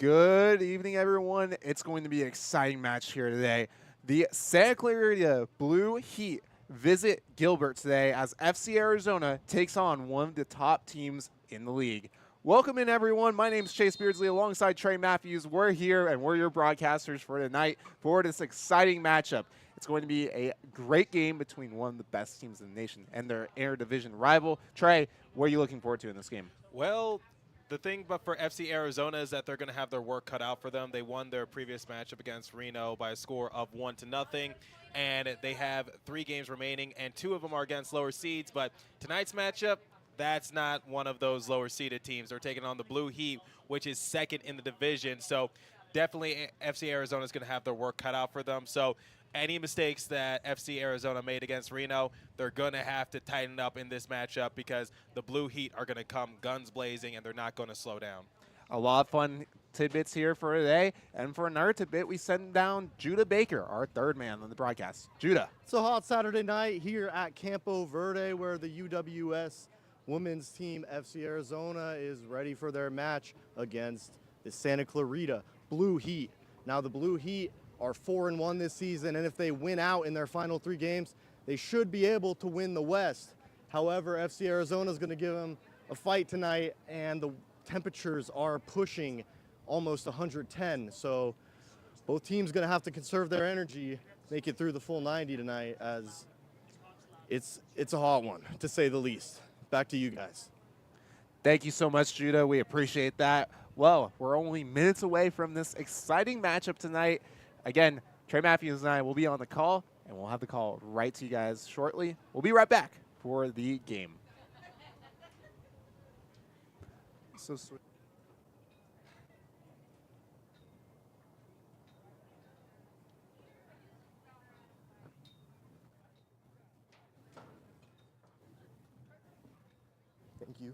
Good evening, everyone. It's going to be an exciting match here today. The Santa Clarita Blue Heat visit Gilbert today as FC Arizona takes on one of the top teams in the league. Welcome in, everyone. My name is Chase Beardsley alongside Trey Matthews. We're here and we're your broadcasters for tonight for this exciting matchup. It's going to be a great game between one of the best teams in the nation and their interdivision rival. Trey, what are you looking forward to in this game? Well, the thing but for FC Arizona is that they're going to have their work cut out for them. They won their previous matchup against Reno by a score of 1-0, and they have 3 games remaining, and 2 of them are against lower seeds. But tonight's matchup, that's not one of those lower seeded teams. They're taking on the Blue Heat, which is second in the division. So definitely FC Arizona is going to have their work cut out for them. So any mistakes that FC Arizona made against Reno, they're going to have to tighten up in this matchup because the Blue Heat are going to come guns blazing and they're not going to slow down. A lot of fun tidbits here for today. And for another tidbit, we send down Judah Baker, our third man on the broadcast. Judah. It's a hot Saturday night here at Campo Verde where the UWS women's team FC Arizona is ready for their match against the Santa Clarita Blue Heat. Now the Blue Heat are 4-1 this season, and if they win out in their final 3 games, they should be able to win the West. However, FC Arizona is going to give them a fight tonight, and the temperatures are pushing almost 110. So both teams going to have to conserve their energy, make it through the full 90 tonight, as it's a hot one, to say the least. Back to you guys. Thank you so much, Judah. We appreciate that. Well, we're only minutes away from this exciting matchup tonight. Again, Trey Matthews and I will be on the call, and we'll have the call right to you guys shortly. We'll be right back for the game. So sweet. Thank you.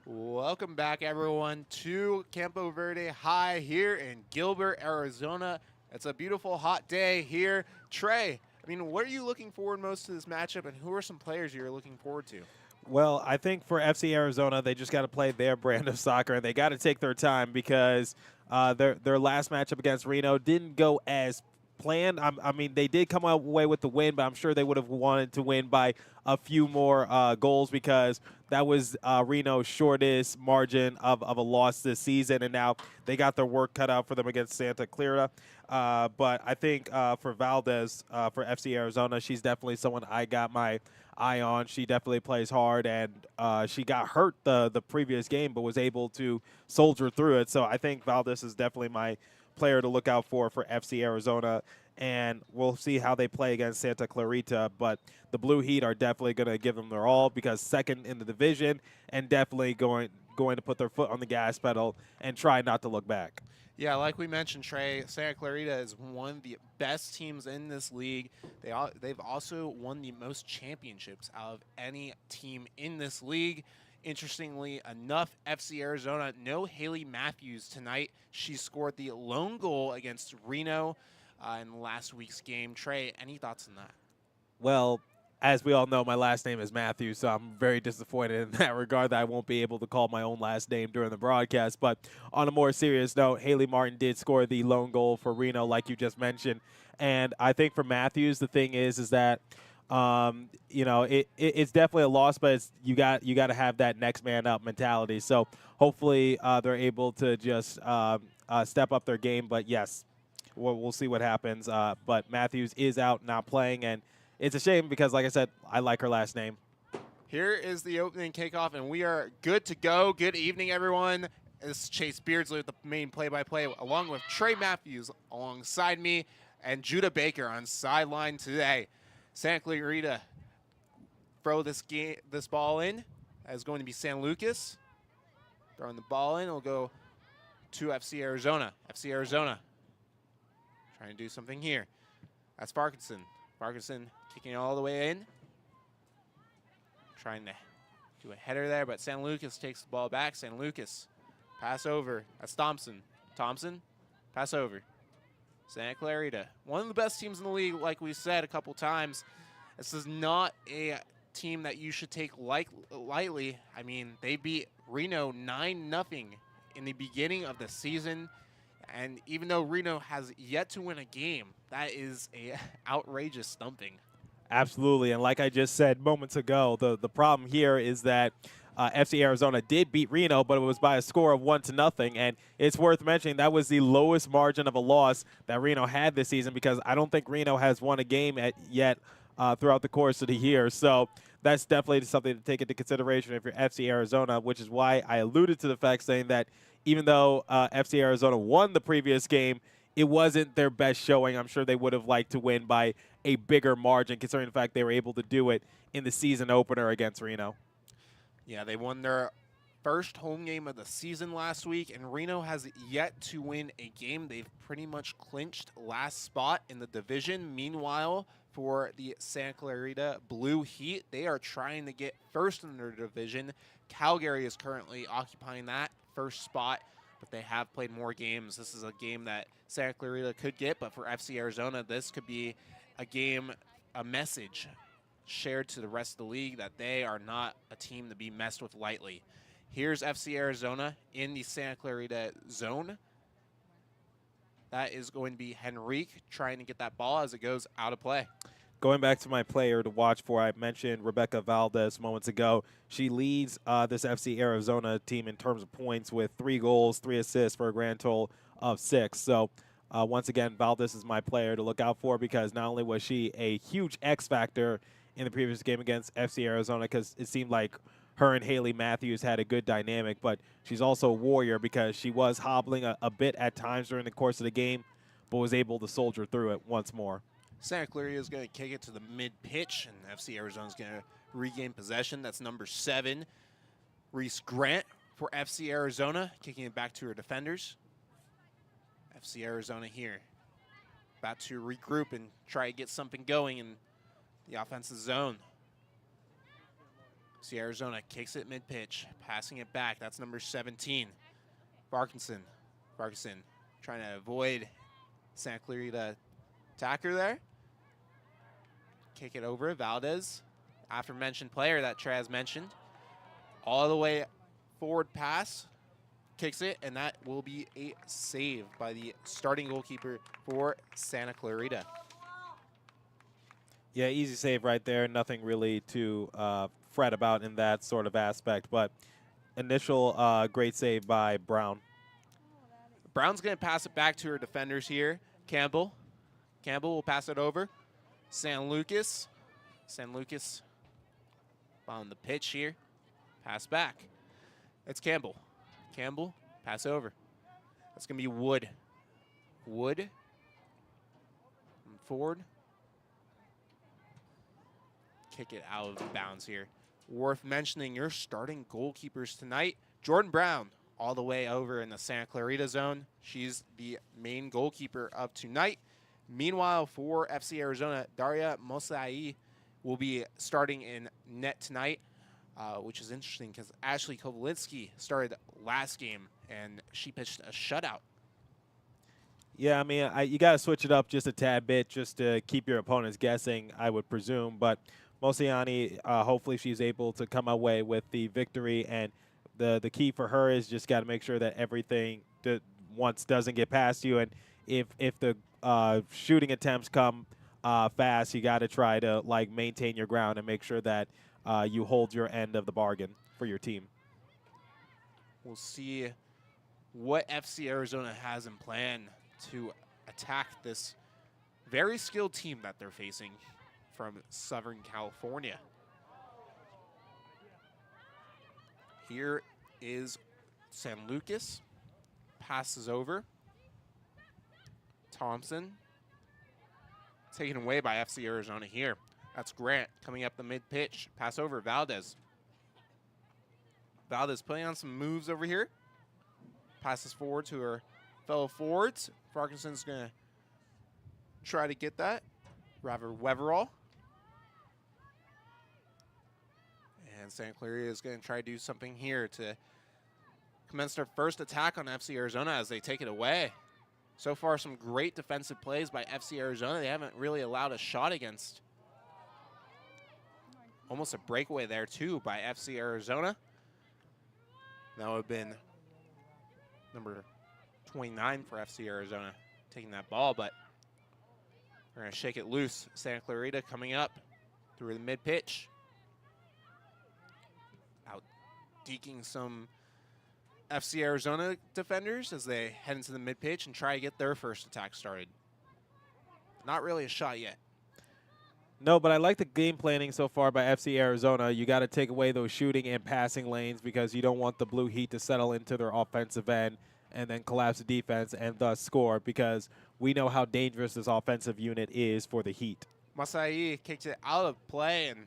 Welcome back, everyone, to Campo Verde High here in Gilbert, Arizona. It's a beautiful, hot day here. Trey, I mean, what are you looking forward most to this matchup, and who are some players you're looking forward to? Well, I think for FC Arizona, they just got to play their brand of soccer, and they got to take their time because their last matchup against Reno didn't go as planned. I mean, they did come away with the win, but I'm sure they would have wanted to win by a few more goals because that was Reno's shortest margin of a loss this season, and now they got their work cut out for them against Santa Clara. But I think for Valdez, for FC Arizona, she's definitely someone I got my eye on. She definitely plays hard, and she got hurt the previous game, but was able to soldier through it. So I think Valdez is definitely my player to look out for FC Arizona, and we'll see how they play against Santa Clarita. But the Blue Heat are definitely going to give them their all because second in the division, and definitely going to put their foot on the gas pedal and try not to look back. Yeah, like we mentioned, Trey, Santa Clarita is one of the best teams in this league. They've also won the most championships out of any team in this league. Interestingly enough, FC Arizona, no Haley Matthews tonight. She scored the lone goal against Reno in last week's game. Trey, any thoughts on that? Well, as we all know, my last name is Matthews, so I'm very disappointed in that regard that I won't be able to call my own last name during the broadcast. But on a more serious note, Haley Martin did score the lone goal for Reno, like you just mentioned. And I think for Matthews, the thing is that it's definitely a loss, but you got to have that next man up mentality. So hopefully they're able to just step up their game. But yes, we'll see what happens. But Matthews is out, not playing, and it's a shame because, like I said, I like her last name. Here is the opening kickoff, and we are good to go. Good evening, everyone. This is Chase Beardsley with the main play-by-play, along with Trey Matthews alongside me, and Judah Baker on sideline today. Santa Clarita throw this ball in. That is going to be San Lucas. Throwing the ball in, it'll go to FC Arizona. FC Arizona trying to do something here. That's Parkinson. Parkinson kicking it all the way in. Trying to do a header there, but San Lucas takes the ball back. San Lucas, pass over. That's Thompson. Thompson, pass over. Santa Clarita, one of the best teams in the league, like we said a couple times. This is not a team that you should take lightly. I mean, they beat Reno 9-0 in the beginning of the season. And even though Reno has yet to win a game, that is a outrageous stumping. Absolutely, and like I just said moments ago, the problem here is that FC Arizona did beat Reno, but it was by a score of 1-0. And it's worth mentioning that was the lowest margin of a loss that Reno had this season because I don't think Reno has won a game yet throughout the course of the year. So that's definitely something to take into consideration if you're FC Arizona, which is why I alluded to the fact saying that even though FC Arizona won the previous game, it wasn't their best showing. I'm sure they would have liked to win by a bigger margin, considering the fact they were able to do it in the season opener against Reno. Yeah, they won their first home game of the season last week, and Reno has yet to win a game. They've pretty much clinched last spot in the division. Meanwhile, for the Santa Clarita Blue Heat, they are trying to get first in their division. Calgary is currently occupying that first spot, but they have played more games. This is a game that Santa Clarita could get, but for FC Arizona, this could be a game, a message shared to the rest of the league that they are not a team to be messed with lightly. Here's FC Arizona in the Santa Clarita zone. That is going to be Henrique trying to get that ball as it goes out of play. Going back to my player to watch for, I mentioned Rebecca Valdez moments ago. She leads this FC Arizona team in terms of points with 3 goals, 3 assists for a grand total of 6. So once again, Valdez is my player to look out for because not only was she a huge X factor in the previous game against FC Arizona because it seemed like her and Haley Matthews had a good dynamic, but she's also a warrior because she was hobbling a bit at times during the course of the game, but was able to soldier through it once more. Santa Clarita is going to kick it to the mid-pitch, and FC Arizona is going to regain possession. That's number 7, Reese Grant for FC Arizona, kicking it back to her defenders. FC Arizona here, about to regroup and try to get something going in the offensive zone. See, Arizona kicks it mid-pitch, passing it back. That's number 17, Parkinson. Parkinson trying to avoid Santa Clarita attacker there. Kick it over, Valdez, aforementioned player that Traz mentioned. All the way forward pass, kicks it, and that will be a save by the starting goalkeeper for Santa Clarita. Yeah, easy save right there. Nothing really to fret about in that sort of aspect, but initial great save by Brown. Brown's going to pass it back to her defenders here. Campbell. Campbell will pass it over. San Lucas. San Lucas on the pitch here. Pass back. It's Campbell. Campbell, pass over. That's going to be Wood. Wood. Forward. Kick it out of bounds here. Worth mentioning your starting goalkeepers tonight. Jordan Brown, all the way over in the Santa Clarita zone. She's the main goalkeeper of tonight. Meanwhile, for FC Arizona, Daria Mosai will be starting in net tonight, which is interesting because Ashley Kovalinsky started last game, and she pitched a shutout. Yeah, I mean, you got to switch it up just a tad bit just to keep your opponents guessing, I would presume. But Mosiani, hopefully she's able to come away with the victory. And the key for her is just got to make sure that everything once doesn't get past you. And if the shooting attempts come fast, you got to try to maintain your ground and make sure that you hold your end of the bargain for your team. We'll see what FC Arizona has in plan to attack this very skilled team that they're facing from Southern California. Here is San Lucas. Passes over. Thompson. Taken away by FC Arizona here. That's Grant coming up the mid-pitch. Pass over, Valdez. Valdez putting on some moves over here. Passes forward to her fellow forwards. Parkinson's going to try to get that. Rather Weverall. And Santa Clarita is going to try to do something here to commence their first attack on FC Arizona as they take it away. So far, some great defensive plays by FC Arizona. They haven't really allowed a shot against. Almost a breakaway there, too, by FC Arizona. That would have been number 29 for FC Arizona taking that ball, but we're going to shake it loose. Santa Clarita coming up through the mid-pitch. Out deking some FC Arizona defenders as they head into the mid-pitch and try to get their first attack started. Not really a shot yet. No, but I like the game planning so far by FC Arizona. You got to take away those shooting and passing lanes because you don't want the Blue Heat to settle into their offensive end and then collapse the defense and thus score because we know how dangerous this offensive unit is for the Heat. Masai kicks it out of play, and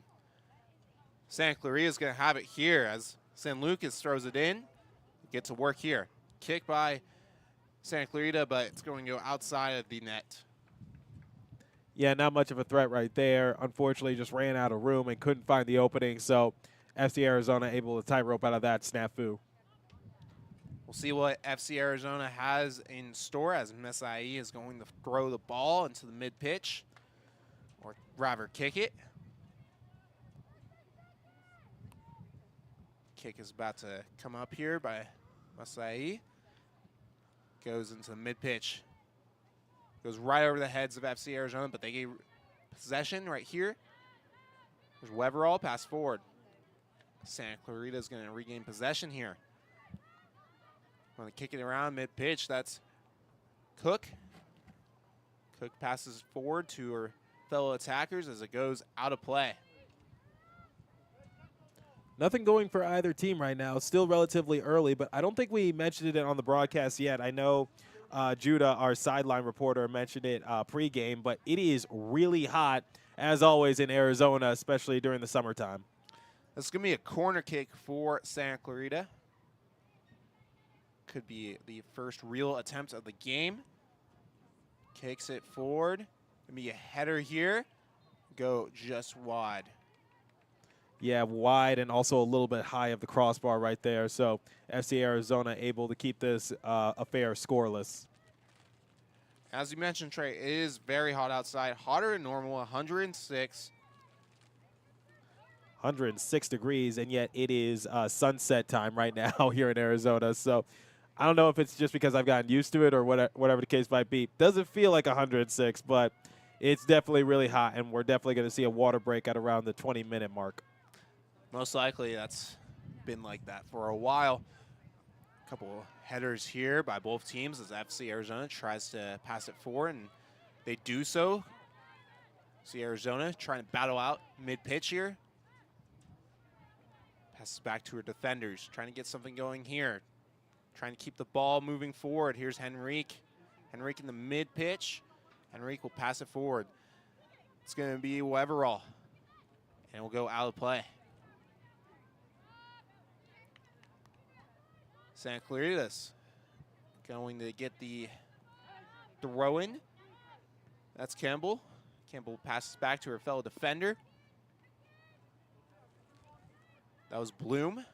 Santa Clarita is going to have it here as San Lucas throws it in. Get to work here. Kick by Santa Clarita, but it's going to go outside of the net. Yeah, not much of a threat right there. Unfortunately, just ran out of room and couldn't find the opening, so FC Arizona able to tightrope out of that snafu. We'll see what FC Arizona has in store as Masai is going to throw the ball into the mid-pitch, or rather kick it. Kick is about to come up here by Masai. Goes into the mid-pitch. Goes right over the heads of FC Arizona, but they gave possession right here. There's Weverall, pass forward. Santa Clarita is going to regain possession here. Want to kick it around mid-pitch. That's Cook. Cook passes forward to her fellow attackers as it goes out of play. Nothing going for either team right now. Still relatively early, but I don't think we mentioned it on the broadcast yet. I know Judah, our sideline reporter, mentioned it pregame, but it is really hot, as always, in Arizona, especially during the summertime. This is going to be a corner kick for Santa Clarita. Could be the first real attempt of the game. Kicks it forward. Going to be a header here. Go just wide. Yeah, wide and also a little bit high of the crossbar right there. So FC Arizona able to keep this affair scoreless. As you mentioned, Trey, it is very hot outside, hotter than normal, 106. 106 degrees, and yet it is sunset time right now here in Arizona. So I don't know if it's just because I've gotten used to it or whatever the case might be. Doesn't feel like 106, but it's definitely really hot, and we're definitely going to see a water break at around the 20-minute mark. Most likely that's been like that for a while. A couple headers here by both teams as FC Arizona tries to pass it forward, and they do so. See Arizona trying to battle out mid-pitch here. Passes back to her defenders, trying to get something going here. Trying to keep the ball moving forward. Here's Henrique. Henrique in the mid-pitch. Henrique will pass it forward. It's going to be Weverall, and it will go out of play. Santa Clarita's going to get the throw-in. That's Campbell. Campbell passes back to her fellow defender. That was Bloom.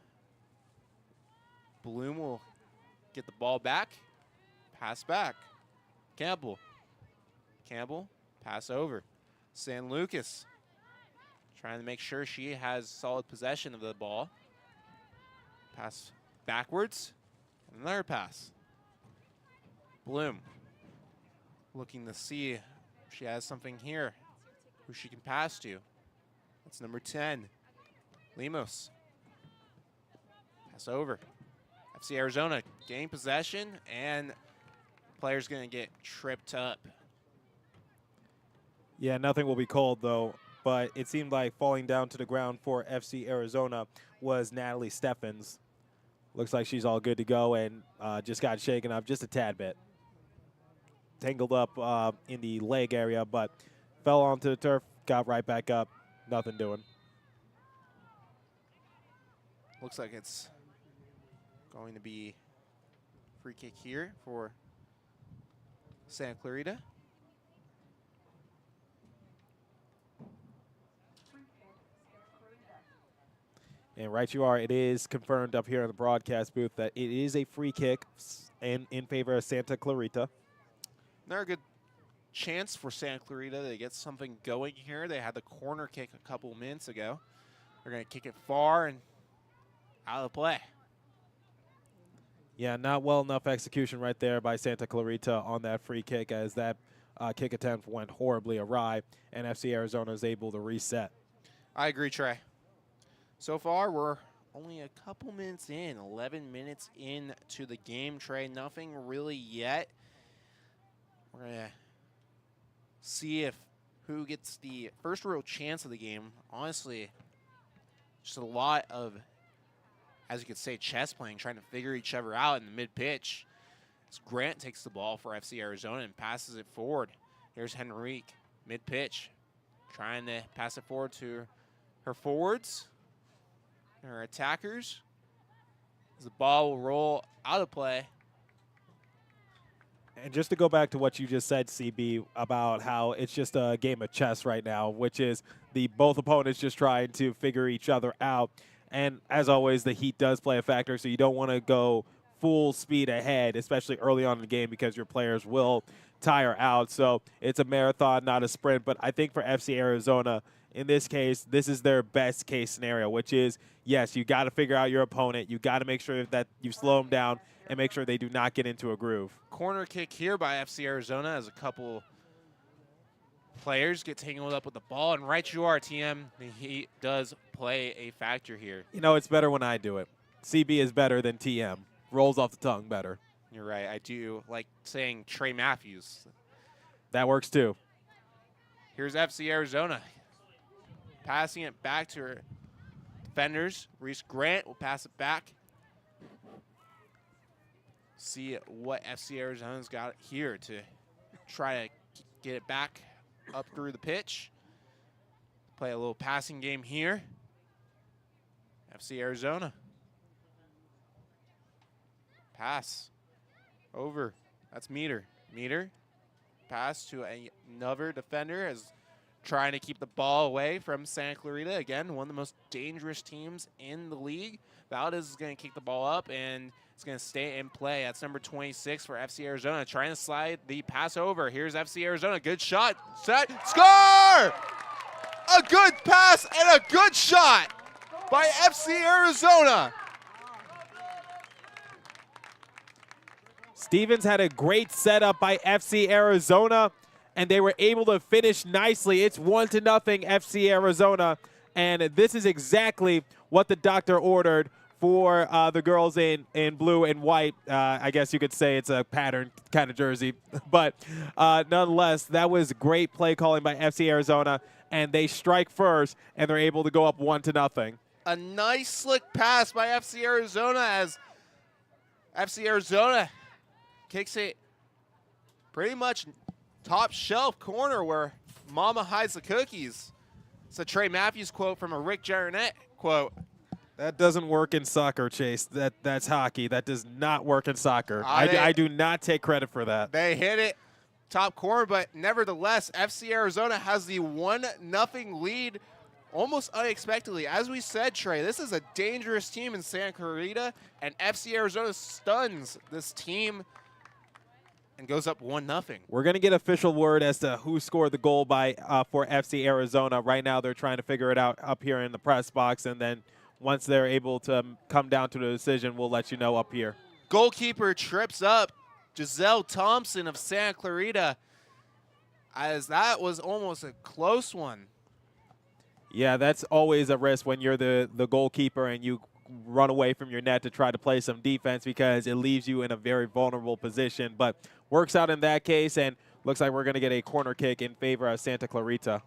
Bloom will get the ball back. Pass back. Campbell. Campbell, pass over. San Lucas trying to make sure she has solid possession of the ball. Pass backwards. Another pass. Bloom looking to see if she has something here, who she can pass to. That's number 10, Lemos. Pass over. FC Arizona gain possession, and player's going to get tripped up. Yeah, nothing will be called, though, but it seemed like falling down to the ground for FC Arizona was Natalie Steffens. Looks like she's all good to go and just got shaken up just a tad bit. Tangled up in the leg area, but fell onto the turf, got right back up, nothing doing. Looks like it's going to be free kick here for Santa Clarita. And right you are, it is confirmed up here in the broadcast booth that it is a free kick in favor of Santa Clarita. Another good chance for Santa Clarita to get something going here. They had the corner kick a couple minutes ago. They're going to kick it far and out of play. Yeah, not well enough execution right there by Santa Clarita on that free kick, as that kick attempt went horribly awry, and FC Arizona is able to reset. I agree, Trey. So far, we're only a couple minutes in, 11 minutes into the game, Trey. Nothing really yet. We're going to see if who gets the first real chance of the game. Honestly, just a lot of, as you could say, chess playing, trying to figure each other out in the mid-pitch. As Grant takes the ball for FC Arizona and passes it forward. Here's Henrique, mid-pitch, trying to pass it forward to her forwards, her attackers. As the ball will roll out of play. And just to go back to what you just said, CB, about how it's just a game of chess right now, which is both opponents just trying to figure each other out. And as always, the heat does play a factor, so you don't want to go full speed ahead, especially early on in the game, because your players will tire out. So it's a marathon, not a sprint. But I think for FC Arizona, in this case, this is their best case scenario, which is, yes, you got to figure out your opponent. You got to make sure that you slow them down and make sure they do not get into a groove. Corner kick here by FC Arizona as a couple players get tangled up with the ball. And right you are, TM. He does play a factor here. You know, it's better when I do it. CB is better than TM. Rolls off the tongue better. You're right. I do like saying Trey Matthews. That works too. Here's FC Arizona. Passing it back to her defenders. Reese Grant will pass it back. See what FC Arizona's got here to try to get it back up through the pitch. Play a little passing game here. FC Arizona. Pass. Over. That's Meter. Meter. Pass to another defender as trying to keep the ball away from Santa Clarita. Again, one of the most dangerous teams in the league. Valdez is going to kick the ball up, and it's going to stay in play. That's number 26 for FC Arizona, trying to slide the pass over. Here's FC Arizona. Good shot. Set. Score! A good pass and a good shot by FC Arizona. Stevens had a great setup by FC Arizona, and they were able to finish nicely. It's 1-0 FC Arizona, and this is exactly what the doctor ordered for the girls in blue and white. I guess you could say it's a pattern kind of jersey, but nonetheless, that was great play calling by FC Arizona, and they strike first, and they're able to go up 1-0. A nice slick pass by FC Arizona as FC Arizona kicks it pretty much top shelf corner where Mama hides the cookies. It's a Trey Matthews quote from a Rick Jarnett quote. That doesn't work in soccer, Chase. That's hockey. That does not work in soccer. I do not take credit for that. They hit it top corner, but nevertheless, FC Arizona has the 1-0 lead almost unexpectedly. As we said, Trey, this is a dangerous team in Santa Clarita, and FC Arizona stuns this team and goes up 1-0. We're going to get official word as to who scored the goal by for FC Arizona. Right now, they're trying to figure it out up here in the press box, and then once they're able to come down to the decision, we'll let you know up here. Goalkeeper trips up Giselle Thompson of Santa Clarita, as that was almost a close one. Yeah, that's always a risk when you're the goalkeeper and you run away from your net to try to play some defense, because it leaves you in a very vulnerable position. But works out in that case, and looks like we're going to get a corner kick in favor of Santa Clarita.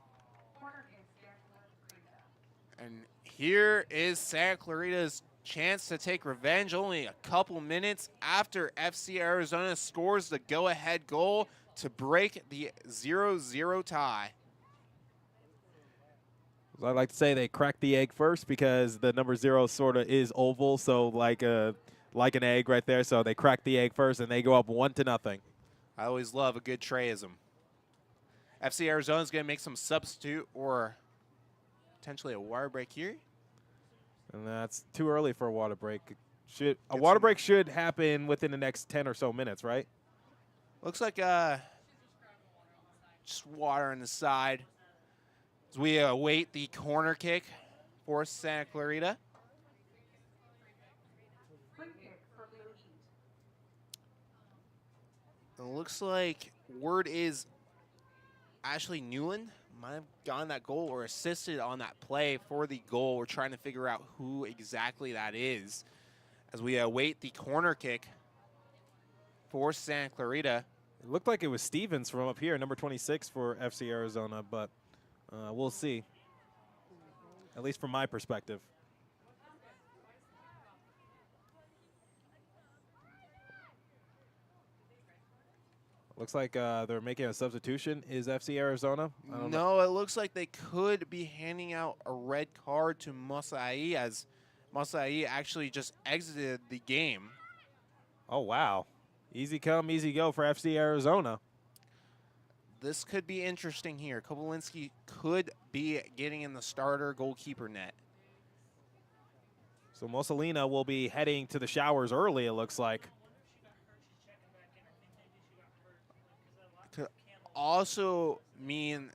And here is Santa Clarita's chance to take revenge only a couple minutes after FC Arizona scores the go-ahead goal to break the 0-0 tie. I like to say they cracked the egg first, because the number 0 sort of is oval, so like an egg right there. So they crack the egg first, and they go up 1-0. I always love a good Treyism. FC Arizona is going to make some substitute or potentially a water break here. And that's too early for a water break. A water break should happen within the next 10 or so minutes, right? Looks like just water on the side as we await the corner kick for Santa Clarita. It looks like word is Ashley Newland might have gotten that goal or assisted on that play for the goal. We're trying to figure out who exactly that is as we await the corner kick for Santa Clarita. It looked like it was Stevens from up here, number 26 for FC Arizona, but we'll see, at least from my perspective. Looks like they're making a substitution. Is FC Arizona? I don't know. No, it looks like they could be handing out a red card to Masai, as Masai actually just exited the game. Oh, wow. Easy come, easy go for FC Arizona. This could be interesting here. Kovalinski could be getting in the starter goalkeeper net. So Mussolina will be heading to the showers early, it looks like. Could also mean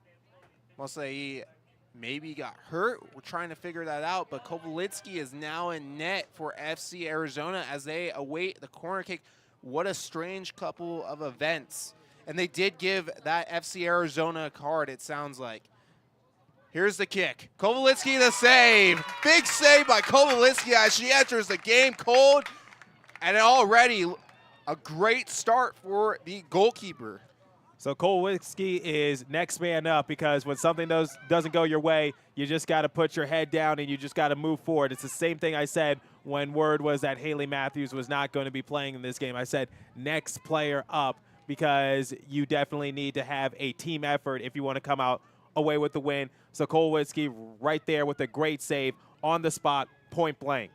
Masai maybe got hurt. We're trying to figure that out, but Kovalinski is now in net for FC Arizona as they await the corner kick. What a strange couple of events. And they did give that FC Arizona a card, it sounds like. Here's the kick. Kovalinski the save. Big save by Kovalinski as she enters the game cold. And already a great start for the goalkeeper. So Kovalinski is next man up, because when something doesn't go your way, you just got to put your head down and you just got to move forward. It's the same thing I said when word was that Haley Matthews was not going to be playing in this game. I said next player up, because you definitely need to have a team effort if you want to come out away with the win. So Kovalinski right there with a great save on the spot, point blank.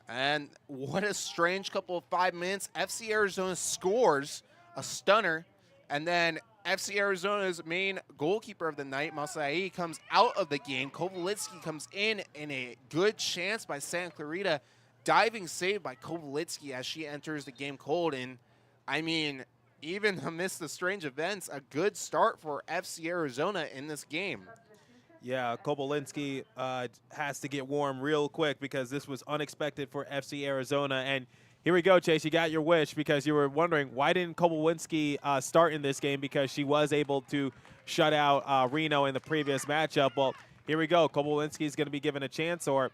And what a strange couple of 5 minutes. FC Arizona scores a stunner, and then FC Arizona's main goalkeeper of the night, Masai, comes out of the game. Kovalitsky comes in a good chance by Santa Clarita. Diving save by Kovalitsky as she enters the game cold. And, I mean, even amidst the strange events, a good start for FC Arizona in this game. Yeah, Kobolinski has to get warm real quick because this was unexpected for FC Arizona. And here we go, Chase. You got your wish because you were wondering why didn't Kobolinski start in this game, because she was able to shut out Reno in the previous matchup. Well, here we go. Kobolinski is going to be given a chance, or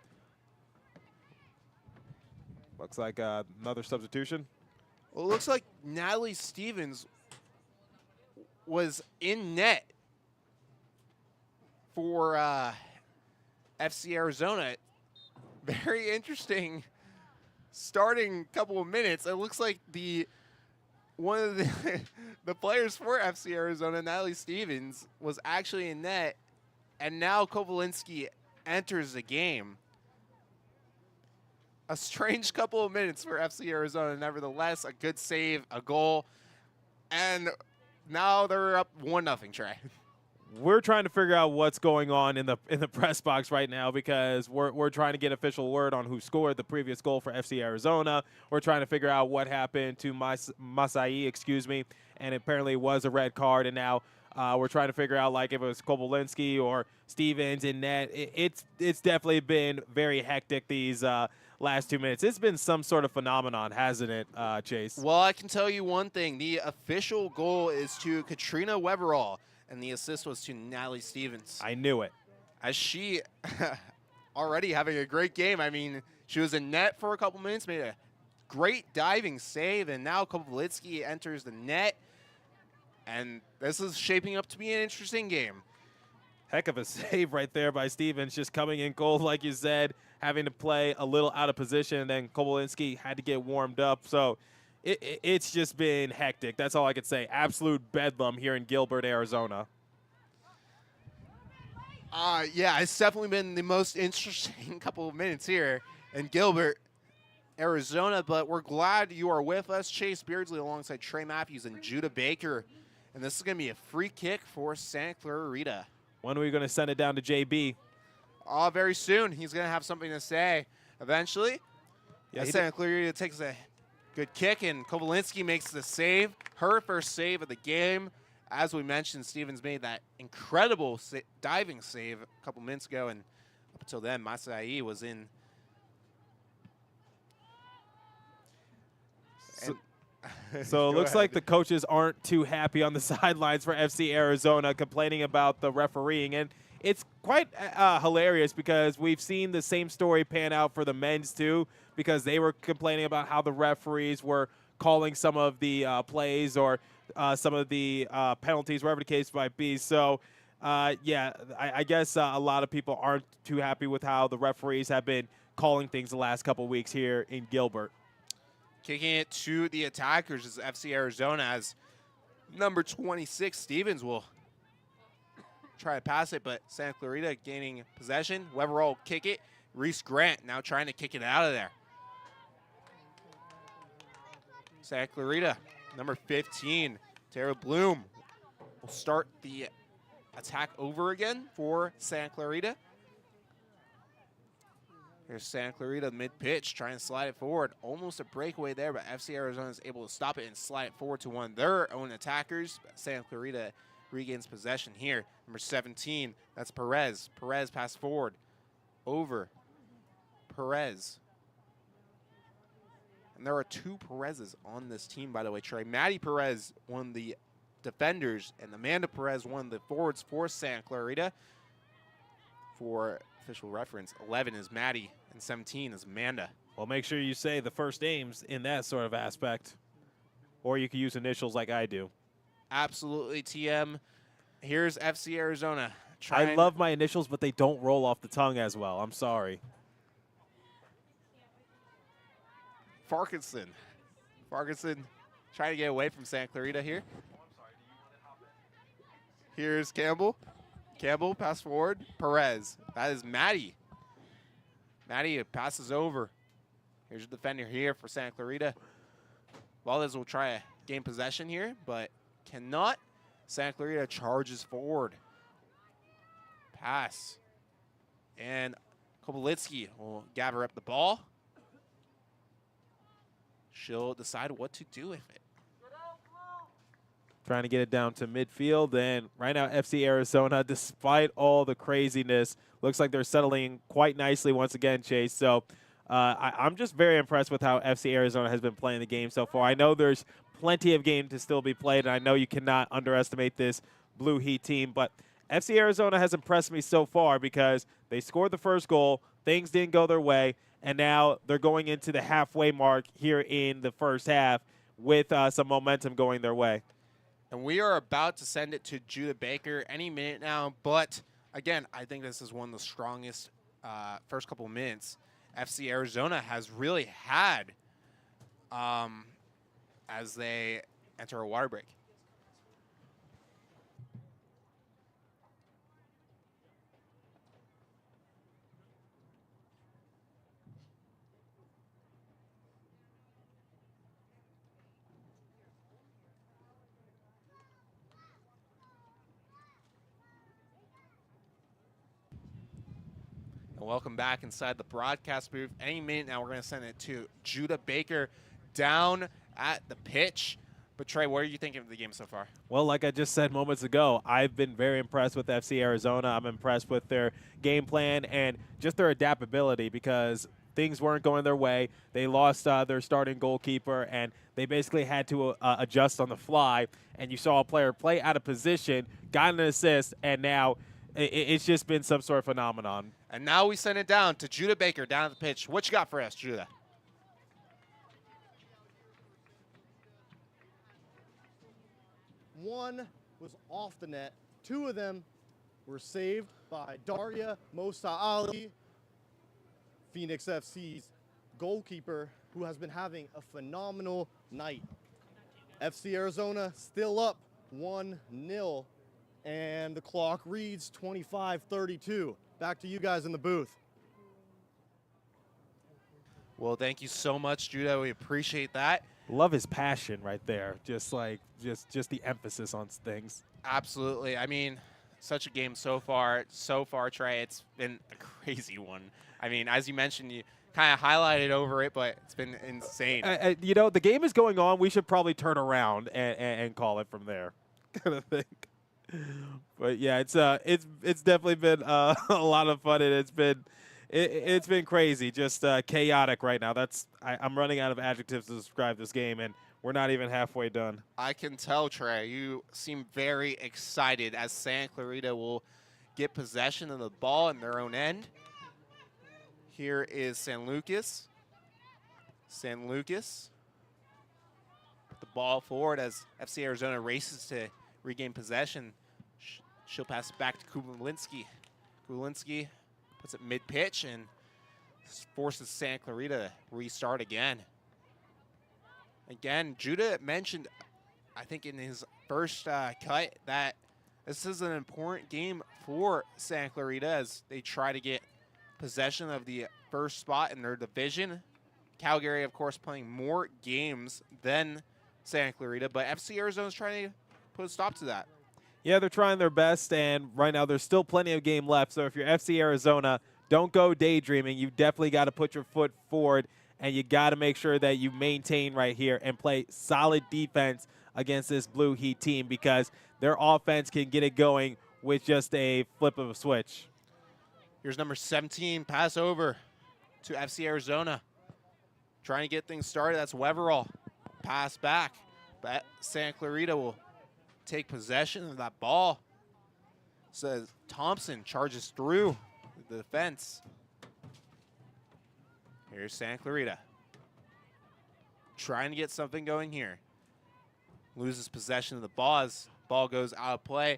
looks like another substitution. Well, it looks like Natalie Stevens was in net for FC Arizona. Very interesting starting couple of minutes. It looks like one of the players for FC Arizona, Natalie Stevens, was actually in net, and now Kovalinski enters the game. A strange couple of minutes for FC Arizona. Nevertheless, a good save, a goal, and now they're up 1-0, Trey. We're trying to figure out what's going on in the press box right now, because we're trying to get official word on who scored the previous goal for FC Arizona. We're trying to figure out what happened to Masai, and apparently it was a red card. And now we're trying to figure out, like, if it was Kobolinski or Stevens in net. It's definitely been very hectic these last 2 minutes. It's been some sort of phenomenon, hasn't it, Chase? Well, I can tell you one thing. The official goal is to Katrina Weberall, and the assist was to Natalie Stevens. I knew it. As she already having a great game. I mean, she was in net for a couple minutes, made a great diving save, and now Kovalitsky enters the net. And this is shaping up to be an interesting game. Heck of a save right there by Stevens, just coming in cold, like you said, having to play a little out of position, and then Kovalinski had to get warmed up. So it's just been hectic. That's all I could say. Absolute bedlam here in Gilbert, Arizona. Yeah, it's definitely been the most interesting couple of minutes here in Gilbert, Arizona. But we're glad you are with us. Chase Beardsley alongside Trey Matthews and Judah Baker. And this is going to be a free kick for Santa Clarita. When are we going to send it down to JB? Very soon. He's going to have something to say eventually. Yeah, Santa Clarita takes a good kick, and Kovalinski makes the save. Her first save of the game. As we mentioned, Stevens made that incredible diving save a couple minutes ago, and up until then, Masai was in. So it looks like the coaches aren't too happy on the sidelines for FC Arizona, complaining about the refereeing. And it's quite hilarious because we've seen the same story pan out for the men's too, because they were complaining about how the referees were calling some of the plays or some of the penalties, wherever the case might be. So, yeah, I guess a lot of people aren't too happy with how the referees have been calling things the last couple weeks here in Gilbert. Kicking it to the attackers is FC Arizona, as number 26, Stevens, will try to pass it, but Santa Clarita gaining possession. Weberall will kick it. Reese Grant now trying to kick it out of there. Santa Clarita, number 15, Tara Bloom, will start the attack over again for Santa Clarita. Here's Santa Clarita mid-pitch, trying to slide it forward. Almost a breakaway there, but FC Arizona is able to stop it and slide it forward to one of their own attackers. Santa Clarita regains possession here. Number 17, that's Perez. Perez pass forward. Over. Perez. And there are two Perezes on this team, by the way, Trey. Maddie Perez, one of the defenders, and Amanda Perez, one of the forwards for Santa Clarita. For official reference, 11 is Maddie and 17 is Amanda. Well, make sure you say the first names in that sort of aspect, or you can use initials like I do. Absolutely, TM. Here's FC Arizona. I love my initials, but they don't roll off the tongue as well. I'm sorry. Farkinson trying to get away from Santa Clarita here. Here's Campbell. Campbell, pass forward. Perez. That is Maddie. Maddie passes over. Here's the defender here for Santa Clarita. Valdez will try to gain possession here, but cannot. Santa Clarita charges forward. Pass. And Kopolitsky will gather up the ball. She'll decide what to do with it. Trying to get it down to midfield, and right now FC Arizona, despite all the craziness, looks like they're settling quite nicely once again, Chase. So I'm just very impressed with how FC Arizona has been playing the game so far. I know there's plenty of game to still be played, and I know you cannot underestimate this Blue Heat team, but FC Arizona has impressed me so far because they scored the first goal, things didn't go their way, and now they're going into the halfway mark here in the first half with some momentum going their way. And we are about to send it to Judah Baker any minute now. But, again, I think this is one of the strongest first couple minutes FC Arizona has really had as they enter a water break. Welcome back inside the broadcast booth. Any minute now, we're going to send it to Judah Baker down at the pitch. But, Trey, what are you thinking of the game so far? Well, like I just said moments ago, I've been very impressed with FC Arizona. I'm impressed with their game plan and just their adaptability because things weren't going their way. They lost their starting goalkeeper, and they basically had to adjust on the fly. And you saw a player play out of position, got an assist, and now it's just been some sort of phenomenon. And now we send it down to Judah Baker down at the pitch. What you got for us, Judah? One was off the net. Two of them were saved by Daria Mosa Ali, Phoenix FC's goalkeeper, who has been having a phenomenal night. FC Arizona still up 1-0, and the clock reads 25-32. Back to you guys in the booth. Well, thank you so much, Judah. We appreciate that. Love his passion right there. Just the emphasis on things. Absolutely. I mean, such a game so far. So far, Trey, it's been a crazy one. I mean, as you mentioned, you kind of highlighted over it, but it's been insane. You know, the game is going on. We should probably turn around and call it from there, kind of thing. But yeah, it's definitely been a lot of fun, and it's been crazy, just chaotic right now. I'm running out of adjectives to describe this game, and we're not even halfway done. I can tell, Trey, you seem very excited as Santa Clarita will get possession of the ball in their own end. Here is San Lucas. San Lucas put the ball forward as FC Arizona races to regain possession. She'll pass it back to Kulinski. Kulinski puts it mid-pitch and forces Santa Clarita to restart again. Again, Judah mentioned, I think in his first cut, that this is an important game for Santa Clarita as they try to get possession of the first spot in their division. Calgary, of course, playing more games than Santa Clarita, but FC Arizona is trying to put a stop to that. Yeah, they're trying their best, and right now there's still plenty of game left. So if you're FC Arizona, don't go daydreaming. You definitely got to put your foot forward, and you got to make sure that you maintain right here and play solid defense against this Blue Heat team because their offense can get it going with just a flip of a switch. Here's number 17, pass over to FC Arizona. Trying to get things started, that's Weverall. Pass back, but Santa Clarita will take possession of that ball. So Thompson charges through the defense. Here's Santa Clarita. Trying to get something going here. Loses possession of the ball as ball goes out of play.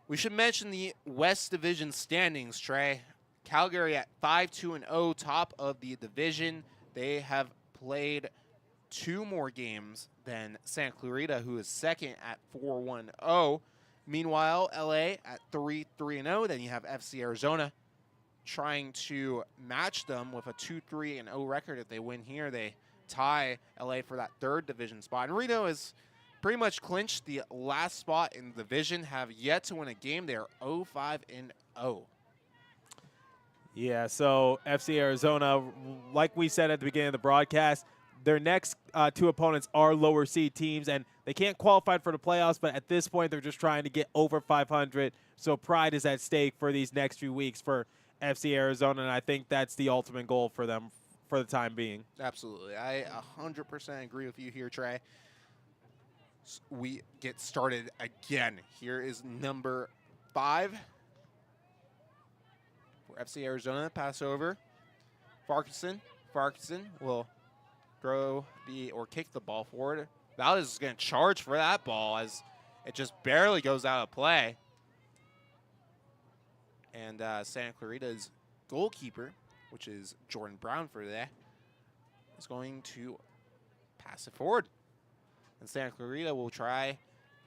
We should mention the West Division standings, Trey. Calgary at 5-2-0, top of the division. They have played 2 more games than Santa Clarita, who is second at 4-1-0. Meanwhile, LA at 3-3-0. Then you have FC Arizona trying to match them with a 2-3-0 record. If they win here, they tie LA for that 3rd division spot. And Reno is pretty much clinched the last spot in the division, have yet to win a game. They are 0-5-0. Yeah, so FC Arizona, like we said at the beginning of the broadcast, their next two opponents are lower seed teams, and they can't qualify for the playoffs, but at this point, they're just trying to get over 500. So pride is at stake for these next few weeks for FC Arizona, and I think that's the ultimate goal for them for the time being. Absolutely. I 100% agree with you here, Trey. We get started again. Here is number 5 for FC Arizona. Pass over. Farquharson will throw or kick the ball forward. Valdez is going to charge for that ball as it just barely goes out of play. And Santa Clarita's goalkeeper, which is Jordan Brown for today, is going to pass it forward. And Santa Clarita will try to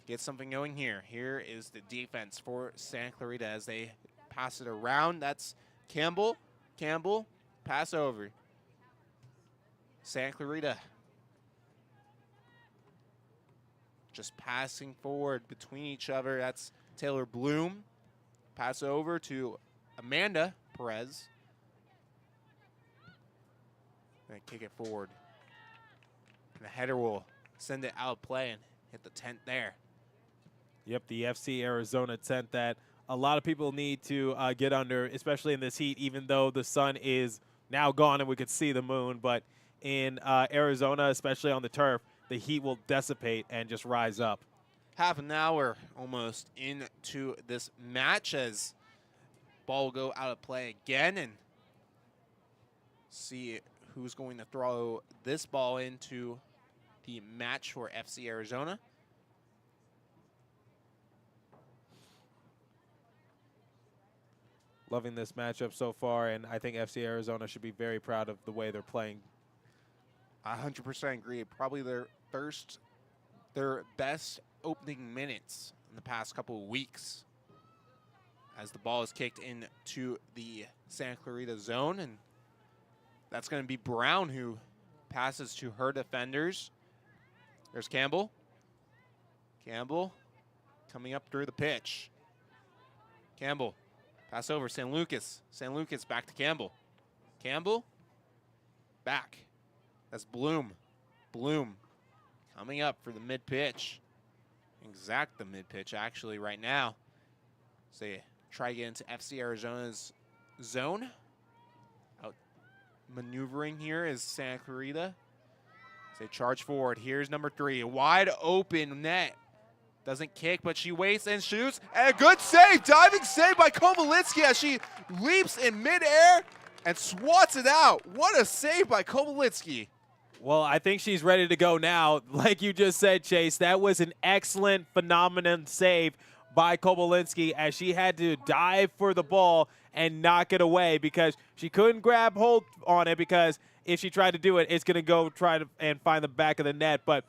get something going here. Here is the defense for Santa Clarita as they pass it around. That's Campbell. Campbell, pass over. Santa Clarita just passing forward between each other. That's Taylor Bloom. Pass over to Amanda Perez. And kick it forward. And the header will send it out of play and hit the tent there. Yep, the FC Arizona tent that a lot of people need to get under, especially in this heat, even though the sun is now gone and we could see the moon. But in Arizona, especially on the turf, the heat will dissipate and just rise up. Half an hour almost into this match as ball will go out of play again, and see who's going to throw this ball into the match for FC Arizona. Loving this matchup so far, and I think FC Arizona should be very proud of the way they're playing. I 100% agree. Probably their best opening minutes in the past couple of weeks as the ball is kicked into the Santa Clarita zone, and that's going to be Brown who passes to her defenders. There's Campbell. Campbell coming up through the pitch. Campbell, pass over, San Lucas. San Lucas back to Campbell. Campbell, back. That's Bloom. Bloom coming up for the mid-pitch. Exact the mid-pitch, actually, right now. So they try to get into FC Arizona's zone. Out maneuvering here is Santa Clarita. They charge forward. Here's number 3. Wide open net. Doesn't kick, but she waits and shoots. And a good save. Diving save by Kovalitsky as she leaps in midair and swats it out. What a save by Kovalitsky. Well, I think she's ready to go now. Like you just said, Chase, that was an excellent, phenomenon save by Kovalinski as she had to dive for the ball and knock it away because she couldn't grab hold on it, because if she tried to do it, it's going to go try to and find the back of the net. But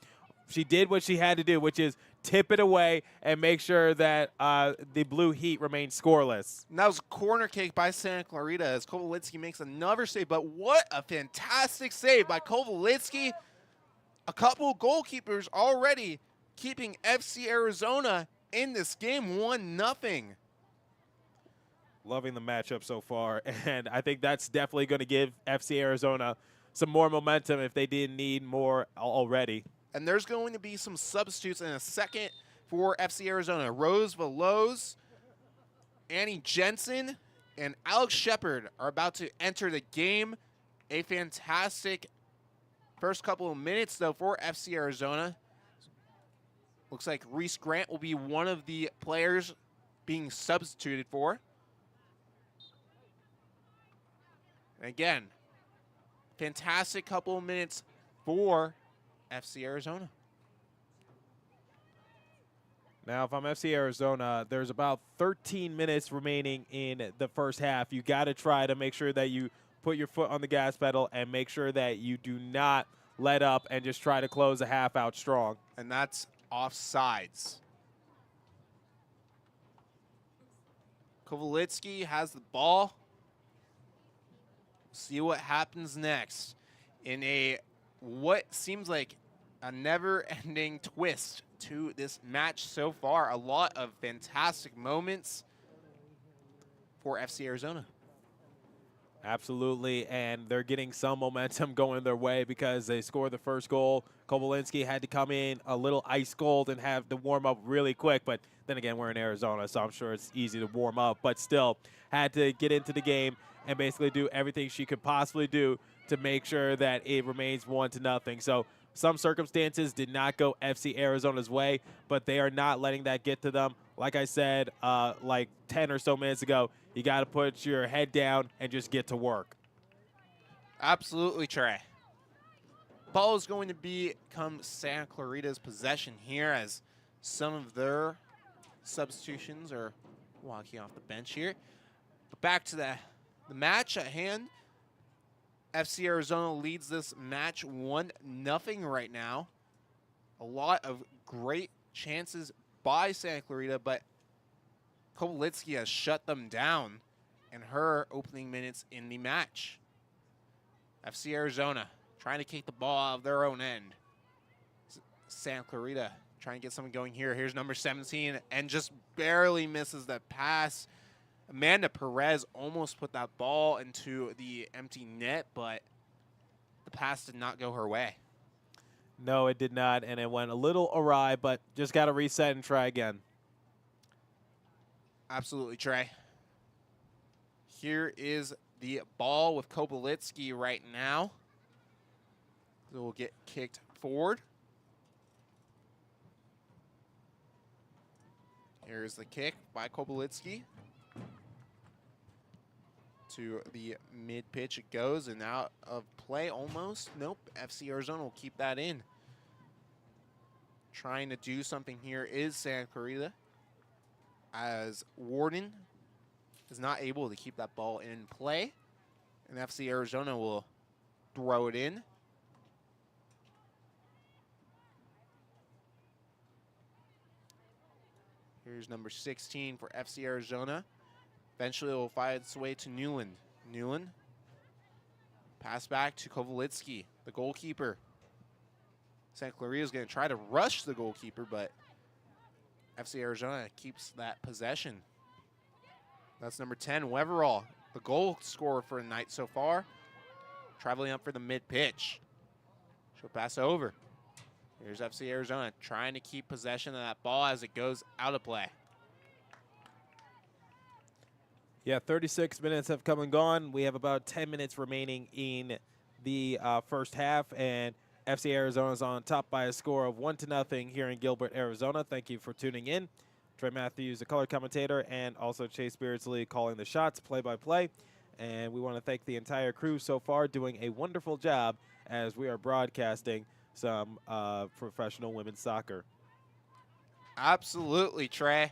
she did what she had to do, which is tip it away and make sure that the Blue Heat remained scoreless. And that was a corner kick by Santa Clarita as Kovalitsky makes another save. But what a fantastic save by Kovalitsky. A couple goalkeepers already keeping FC Arizona in this game 1-0. Loving the matchup so far, and I think that's definitely going to give FC Arizona some more momentum if they didn't need more already. And there's going to be some substitutes in a second for FC Arizona. Rose Veloz, Annie Jensen, and Alex Shepard are about to enter the game. A fantastic first couple of minutes, though, for FC Arizona. Looks like Reese Grant will be one of the players being substituted for. And again, fantastic couple of minutes for FC Arizona. Now, if I'm FC Arizona, there's about 13 minutes remaining in the first half. You got to try to make sure that you put your foot on the gas pedal and make sure that you do not let up and just try to close the half out strong. And that's offsides. Kovalitsky has the ball. See what happens next in a what seems like a never-ending twist to this match so far. A lot of fantastic moments for FC Arizona. Absolutely, and they're getting some momentum going their way because they scored the first goal. Kovalinski had to come in a little ice cold and have to warm up really quick, but then again, we're in Arizona, so I'm sure it's easy to warm up, but still had to get into the game and basically do everything she could possibly do to make sure that it remains 1-0. So some circumstances did not go FC Arizona's way, but they are not letting that get to them. Like I said, like 10 or so minutes ago, you got to put your head down and just get to work. Absolutely, Trey. Ball is going to become Santa Clarita's possession here as some of their substitutions are walking off the bench here. But back to the match at hand. FC Arizona leads this match 1-0 right now. A lot of great chances by Santa Clarita, but Kovalitsky has shut them down in her opening minutes in the match. FC Arizona trying to kick the ball out of their own end. Santa Clarita trying to get something going here. Here's number 17 and just barely misses that pass. Amanda Perez almost put that ball into the empty net, but the pass did not go her way. No, it did not, and it went a little awry, but just got to reset and try again. Absolutely, Trey. Here is the ball with Kovalitsky right now. It will get kicked forward. Here's the kick by Kovalitsky. To the mid-pitch it goes, and out of play almost. Nope, FC Arizona will keep that in. Trying to do something here is Santa Clarita, as Warden is not able to keep that ball in play, and FC Arizona will throw it in. Here's number 16 for FC Arizona. Eventually it will find its way to Newland. Newland, pass back to Kovalitsky, the goalkeeper. Santa Clarita is going to try to rush the goalkeeper, but FC Arizona keeps that possession. That's number 10, Weverall, the goal scorer for the night so far. Traveling up for the mid-pitch. She'll pass over. Here's FC Arizona trying to keep possession of that ball as it goes out of play. Yeah, 36 minutes have come and gone. We have about 10 minutes remaining in the first half, and FC Arizona is on top by a score of 1-0 here in Gilbert, Arizona. Thank you for tuning in. Trey Matthews, the color commentator, and also Chase Beardsley calling the shots play-by-play. And we want to thank the entire crew so far doing a wonderful job as we are broadcasting some professional women's soccer. Absolutely, Trey.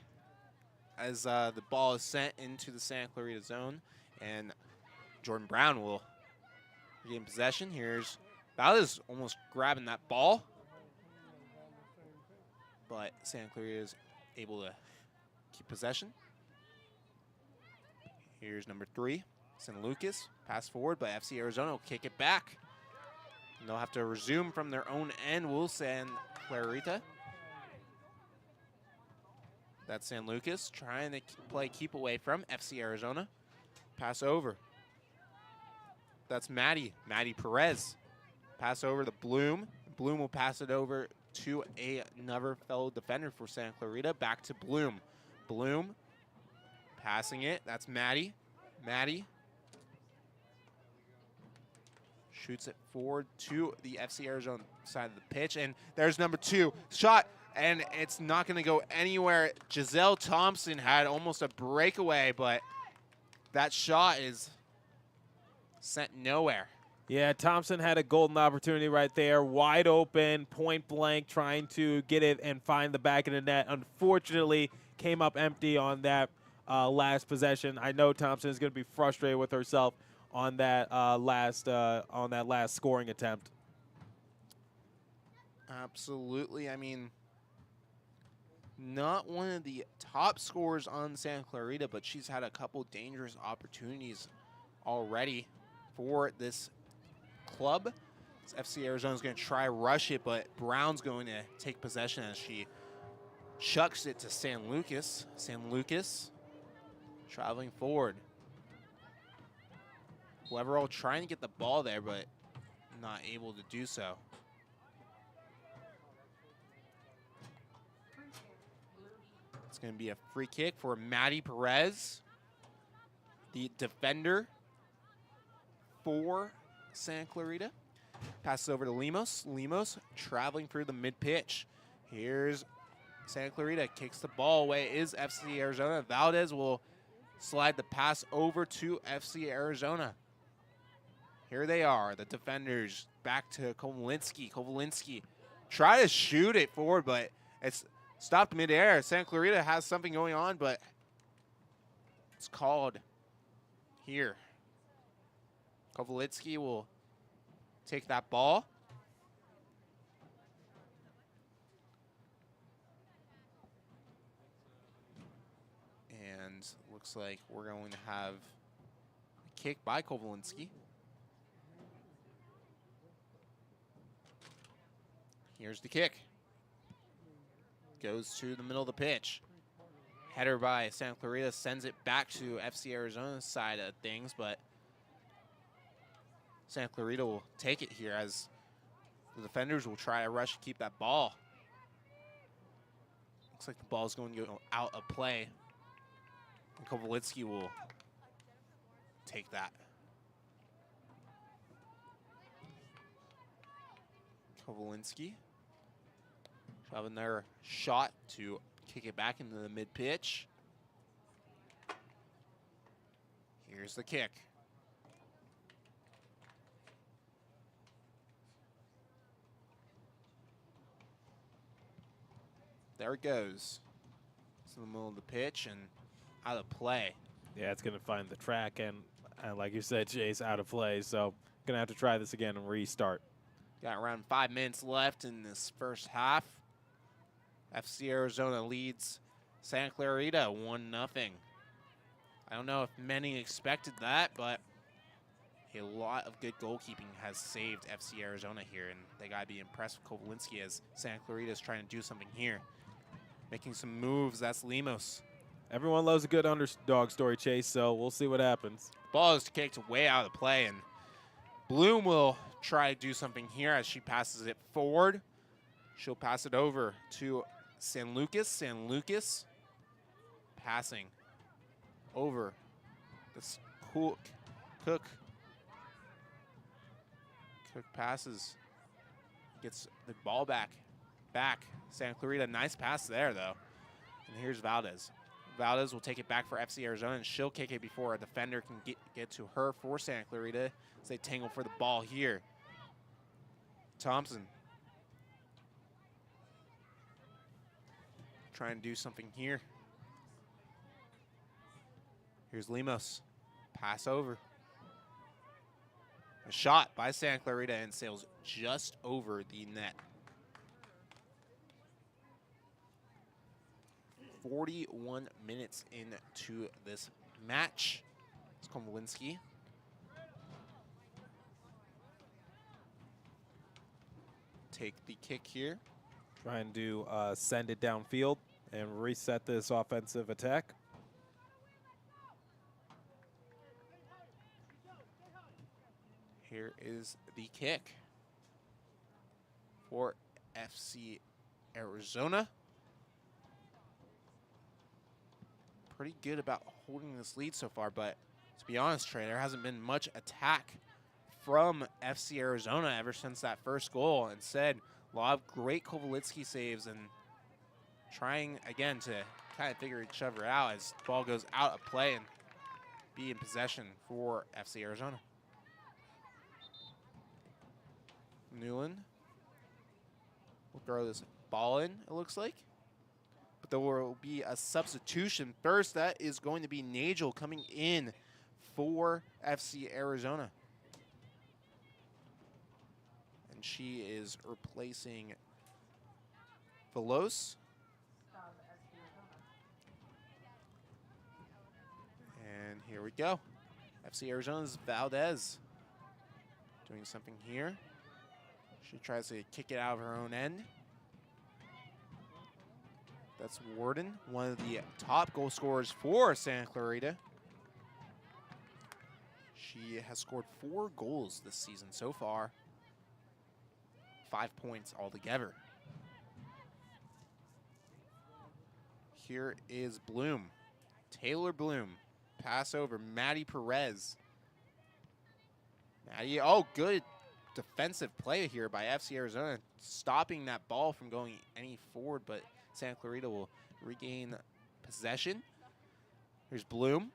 As the ball is sent into the Santa Clarita zone, and Jordan Brown will gain possession. Here's Valdez almost grabbing that ball, but Santa Clarita is able to keep possession. Here's number 3, San Lucas. Pass forward, but FC Arizona will kick it back. And they'll have to resume from their own end. Will Santa Clarita. That's San Lucas trying to play keep away from FC Arizona. Pass over. That's Maddie Perez. Pass over to Bloom. Bloom will pass it over to another fellow defender for Santa Clarita. Back to Bloom. Bloom passing it. That's Maddie. Maddie shoots it forward to the FC Arizona side of the pitch. And there's number 2. Shot. And it's not going to go anywhere. Giselle Thompson had almost a breakaway, but that shot is sent nowhere. Yeah, Thompson had a golden opportunity right there, wide open, point blank, trying to get it and find the back of the net. Unfortunately, came up empty on that last possession. I know Thompson is going to be frustrated with herself on that last scoring attempt. Absolutely. I mean, not one of the top scorers on Santa Clarita, but she's had a couple dangerous opportunities already for this club. FC Arizona's going to try rush it, but Brown's going to take possession as she chucks it to San Lucas. San Lucas traveling forward. Leverall trying to get the ball there, but not able to do so. It's going to be a free kick for Maddie Perez, the defender for Santa Clarita. Passes over to Lemos. Lemos traveling through the mid-pitch. Here's Santa Clarita, kicks the ball away. Is FC Arizona. Valdez will slide the pass over to FC Arizona. Here they are, the defenders. Back to Kovalinsky. Kovalinsky try to shoot it forward, but it's stopped midair. Santa Clarita has something going on, but it's called here. Kovalinsky will take that ball. And looks like we're going to have a kick by Kovalinsky. Here's the kick. Goes to the middle of the pitch. Header by Santa Clarita sends it back to FC Arizona's side of things, but Santa Clarita will take it here as the defenders will try to rush to keep that ball. Looks like the ball is going to go out of play. And Kovalinsky will take that. Kovalinsky have another shot to kick it back into the mid-pitch. Here's the kick. There it goes. It's in the middle of the pitch and out of play. Yeah, it's going to find the track, and like you said, Chase, out of play. So going to have to try this again and restart. Got around 5 minutes left in this first half. FC Arizona leads Santa Clarita 1-0. I don't know if many expected that, but a lot of good goalkeeping has saved FC Arizona here, and they got to be impressed with Kovalinsky as Santa Clarita is trying to do something here. Making some moves, that's Lemos. Everyone loves a good underdog story, Chase, so we'll see what happens. Ball is kicked way out of play, and Bloom will try to do something here as she passes it forward. She'll pass it over to San Lucas. San Lucas passing over this Cook. Cook passes, gets the ball back. Santa Clarita, nice pass there though. And here's Valdez. Valdez will take it back for FC Arizona, and she'll kick it before a defender can get to her for Santa Clarita as they tangle for the ball here. Thompson trying to do something here. Here's Lemos. Pass over. A shot by Santa Clarita and sails just over the net. 41 minutes into this match. It's Kovalinsky. Take the kick here. Trying to send it downfield and reset this offensive attack. Here is the kick for FC Arizona. Pretty good about holding this lead so far, but to be honest, Trey, there hasn't been much attack from FC Arizona ever since that first goal. Instead, a lot of great Kovalinsky saves and trying again to kind of figure each other out as the ball goes out of play and be in possession for FC Arizona. Newland will throw this ball in, it looks like. But there will be a substitution. First, that is going to be Nagel coming in for FC Arizona. And she is replacing Velos. And here we go. FC Arizona's Valdez doing something here. She tries to kick it out of her own end. That's Warden, one of the top goal scorers for Santa Clarita. She has scored 4 goals this season so far. 5 points altogether. Here is Bloom. Taylor Bloom. Pass over. Maddie Perez. Maddie, oh, good defensive play here by FC Arizona, stopping that ball from going any forward, but Santa Clarita will regain possession. Here's Bloom.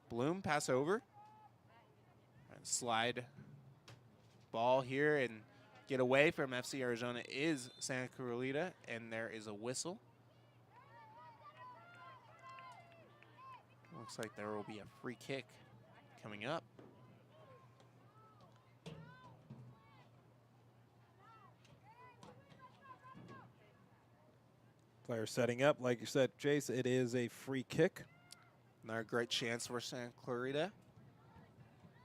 Bloom, pass over. And slide ball here and get away from FC Arizona is Santa Clarita, and there is a whistle. Looks like there will be a free kick coming up. Player setting up, like you said, Chase, it is a free kick. Another great chance for Santa Clarita.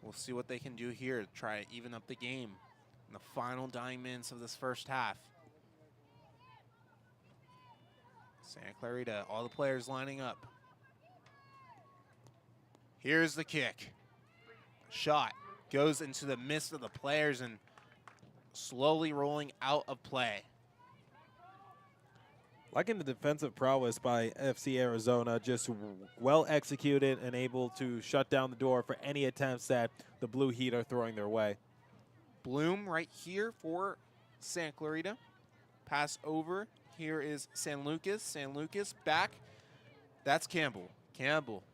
We'll see what they can do here to try to even up the game in the final dying minutes of this first half. Santa Clarita, all the players lining up. Here's the kick. Shot goes into the midst of the players and slowly rolling out of play. Liking the defensive prowess by FC Arizona, just well executed and able to shut down the door for any attempts that the Blue Heat are throwing their way. Bloom right here for Santa Clarita. Pass over. Here is San Lucas. San Lucas back. That's Campbell. Campbell.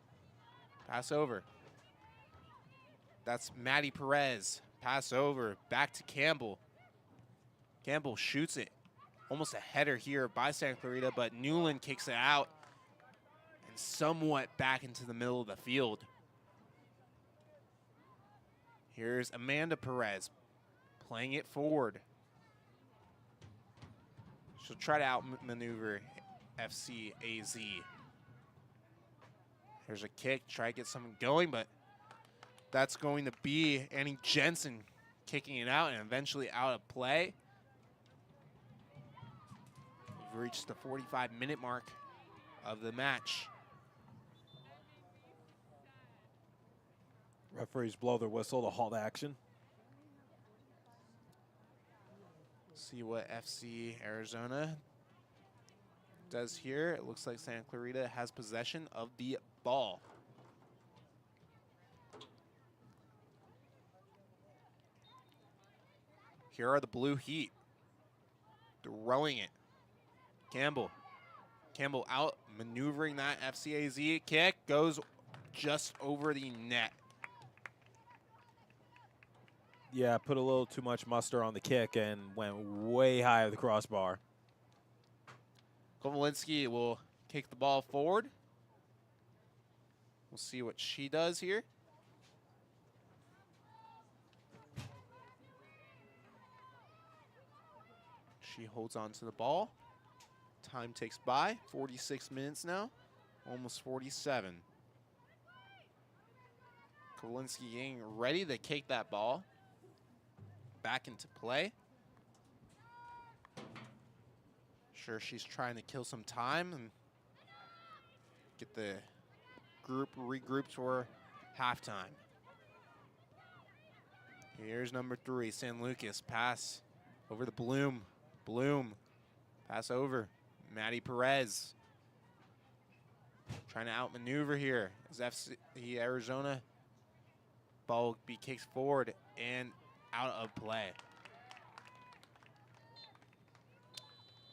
Pass over. That's Maddie Perez. Pass over. Back to Campbell. Campbell shoots it. Almost a header here by Santa Clarita, but Newland kicks it out and somewhat back into the middle of the field. Here's Amanda Perez playing it forward. She'll try to outmaneuver FC AZ. Here's a kick, try to get something going, but that's going to be Annie Jensen kicking it out and eventually out of play. We've reached the 45-minute mark of the match. Referees blow their whistle to halt action. See what FC Arizona does here. It looks like Santa Clarita has possession of the ball. Here are the Blue Heat. Throwing it. Campbell. Campbell out, maneuvering that FCAZ kick. Goes just over the net. Yeah, put a little too much muster on the kick and went way high of the crossbar. Kovalinsky will kick the ball forward. We'll see what she does here. She holds on to the ball. Time takes by, 46 minutes now, almost 47. Kovalinsky getting ready to kick that ball back into play. Sure, she's trying to kill some time and get the group regrouped for halftime. Here's number 3, San Lucas. Pass over to Bloom. Bloom. Pass over. Maddie Perez. Trying to outmaneuver here as FC Arizona. Ball will be kicked forward and out of play.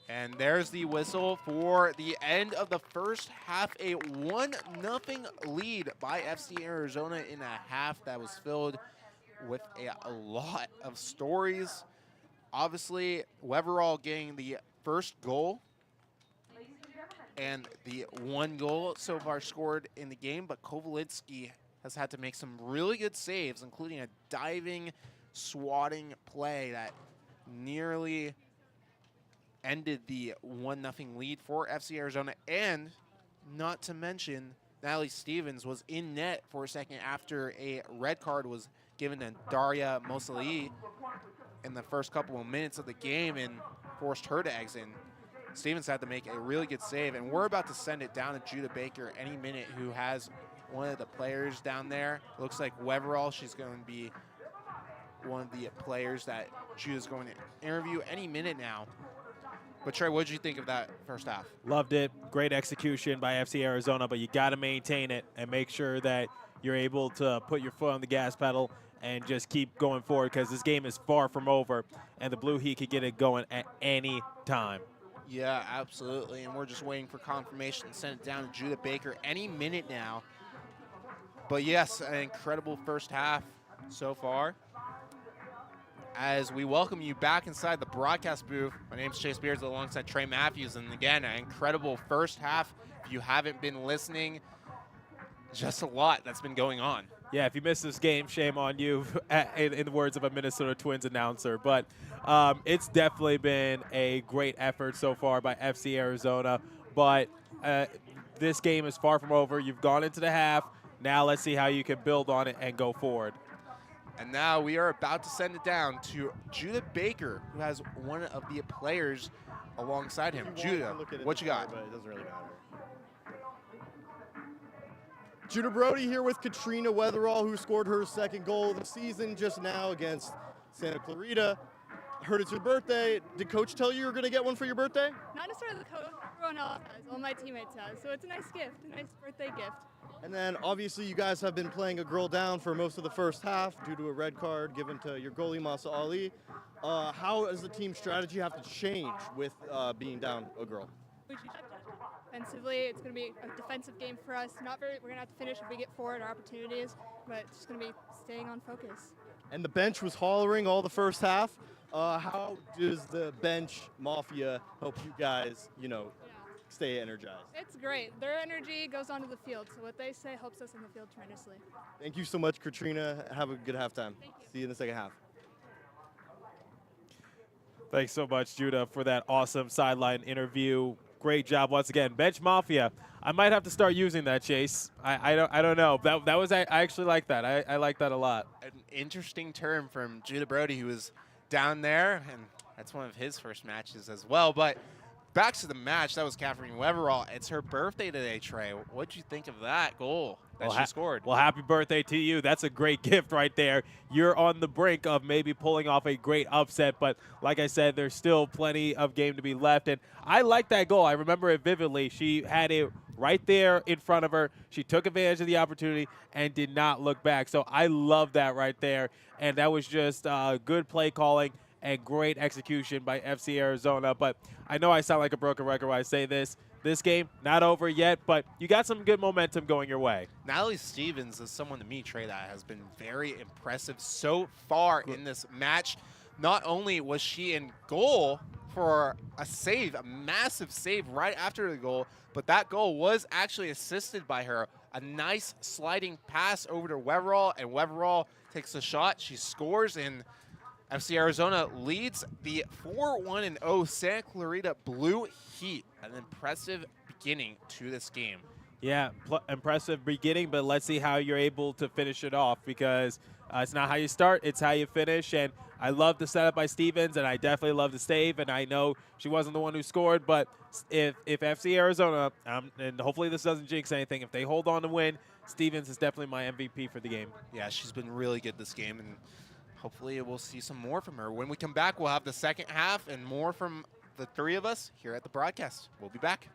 And there's the whistle for the end of the first half. A 1-0 lead by FC Arizona in a half that was filled with a lot of stories. Obviously, Weverall getting the first goal and the 1 goal so far scored in the game, but Kovalinsky has had to make some really good saves, including a diving, swatting play that nearly ended the 1-0 lead for FC Arizona. And not to mention, Natalie Stevens was in net for a second after a red card was given to Daria Mosalii in the first couple of minutes of the game and forced her to exit. Stevens had to make a really good save, and we're about to send it down to Judah Baker any minute, who has one of the players down there. It looks like Weverall. She's going to be one of the players that Judah's going to interview any minute now. But Trey, what did you think of that first half? Loved it. Great execution by FC Arizona, but you got to maintain it and make sure that you're able to put your foot on the gas pedal and just keep going forward, because this game is far from over, and the Blue Heat could get it going at any time. Yeah, absolutely. And we're just waiting for confirmation to send it down to Judah Baker any minute now. But yes, an incredible first half so far. As we welcome you back inside the broadcast booth, my name is Chase Beards alongside Trey Matthews. And again, an incredible first half. If you haven't been listening, just a lot that's been going on. Yeah, if you missed this game, shame on you, in the words of a Minnesota Twins announcer. But it's definitely been a great effort so far by FC Arizona. But this game is far from over. You've gone into the half. Now let's see how you can build on it and go forward. And now we are about to send it down to Judah Baker, who has one of the players alongside him. Judah, what you got? But it doesn't really matter. Judah Brody here with Katrina Weatherall, who scored her second goal of the season just now against Santa Clarita. Heard it's your birthday. Did Coach tell you were going to get one for your birthday? Not necessarily the coach, everyone else has, all my teammates has. So it's a nice gift, a nice birthday gift. And then obviously you guys have been playing a girl down for most of the first half due to a red card given to your goalie, Masa Ali. How does the team strategy have to change with being down a girl? Defensively, it's going to be a defensive game for us. We're going to have to finish if we get forward our opportunities, but it's just going to be staying on focus. And the bench was hollering all the first half. How does the bench mafia help you guys, stay energized? It's great. Their energy goes onto the field, so what they say helps us in the field tremendously. Thank you so much, Katrina. Have a good halftime. See you in the second half. Thanks so much, Judah, for that awesome sideline interview. Great job once again. Bench Mafia. I might have to start using that, Chase. I don't know. That was I actually like that. I like that a lot. An interesting term from Judah Brody, who was down there, and that's one of his first matches as well. But back to the match, that was Catherine Weverall. It's her birthday today, Trey. What'd you think of that goal that she scored? Well, happy birthday to you. That's a great gift right there. You're on the brink of maybe pulling off a great upset, but like I said, there's still plenty of game to be left, and I like that goal. I remember it vividly. She had it right there in front of her. She took advantage of the opportunity and did not look back. So I love that right there, and that was just good play calling and great execution by FC Arizona. But I know I sound like a broken record when I say this. This game, not over yet, but you got some good momentum going your way. Natalie Stevens is someone to me, Trey, that has been very impressive so far in this match. Not only was she in goal for a save, a massive save right after the goal, but that goal was actually assisted by her. A nice sliding pass over to Weverall, and Weverall takes a shot. She scores, and FC Arizona leads the 4-1-0 Santa Clarita Blue Heat. An impressive beginning to this game. Yeah, impressive beginning, but let's see how you're able to finish it off, because it's not how you start, it's how you finish. And I love the setup by Stevens, and I definitely love the save. And I know she wasn't the one who scored, but if FC Arizona, and hopefully this doesn't jinx anything, if they hold on to win, Stevens is definitely my MVP for the game. Yeah, she's been really good this game, and hopefully we'll see some more from her. When we come back, we'll have the second half and more from the three of us here at the broadcast. We'll be back.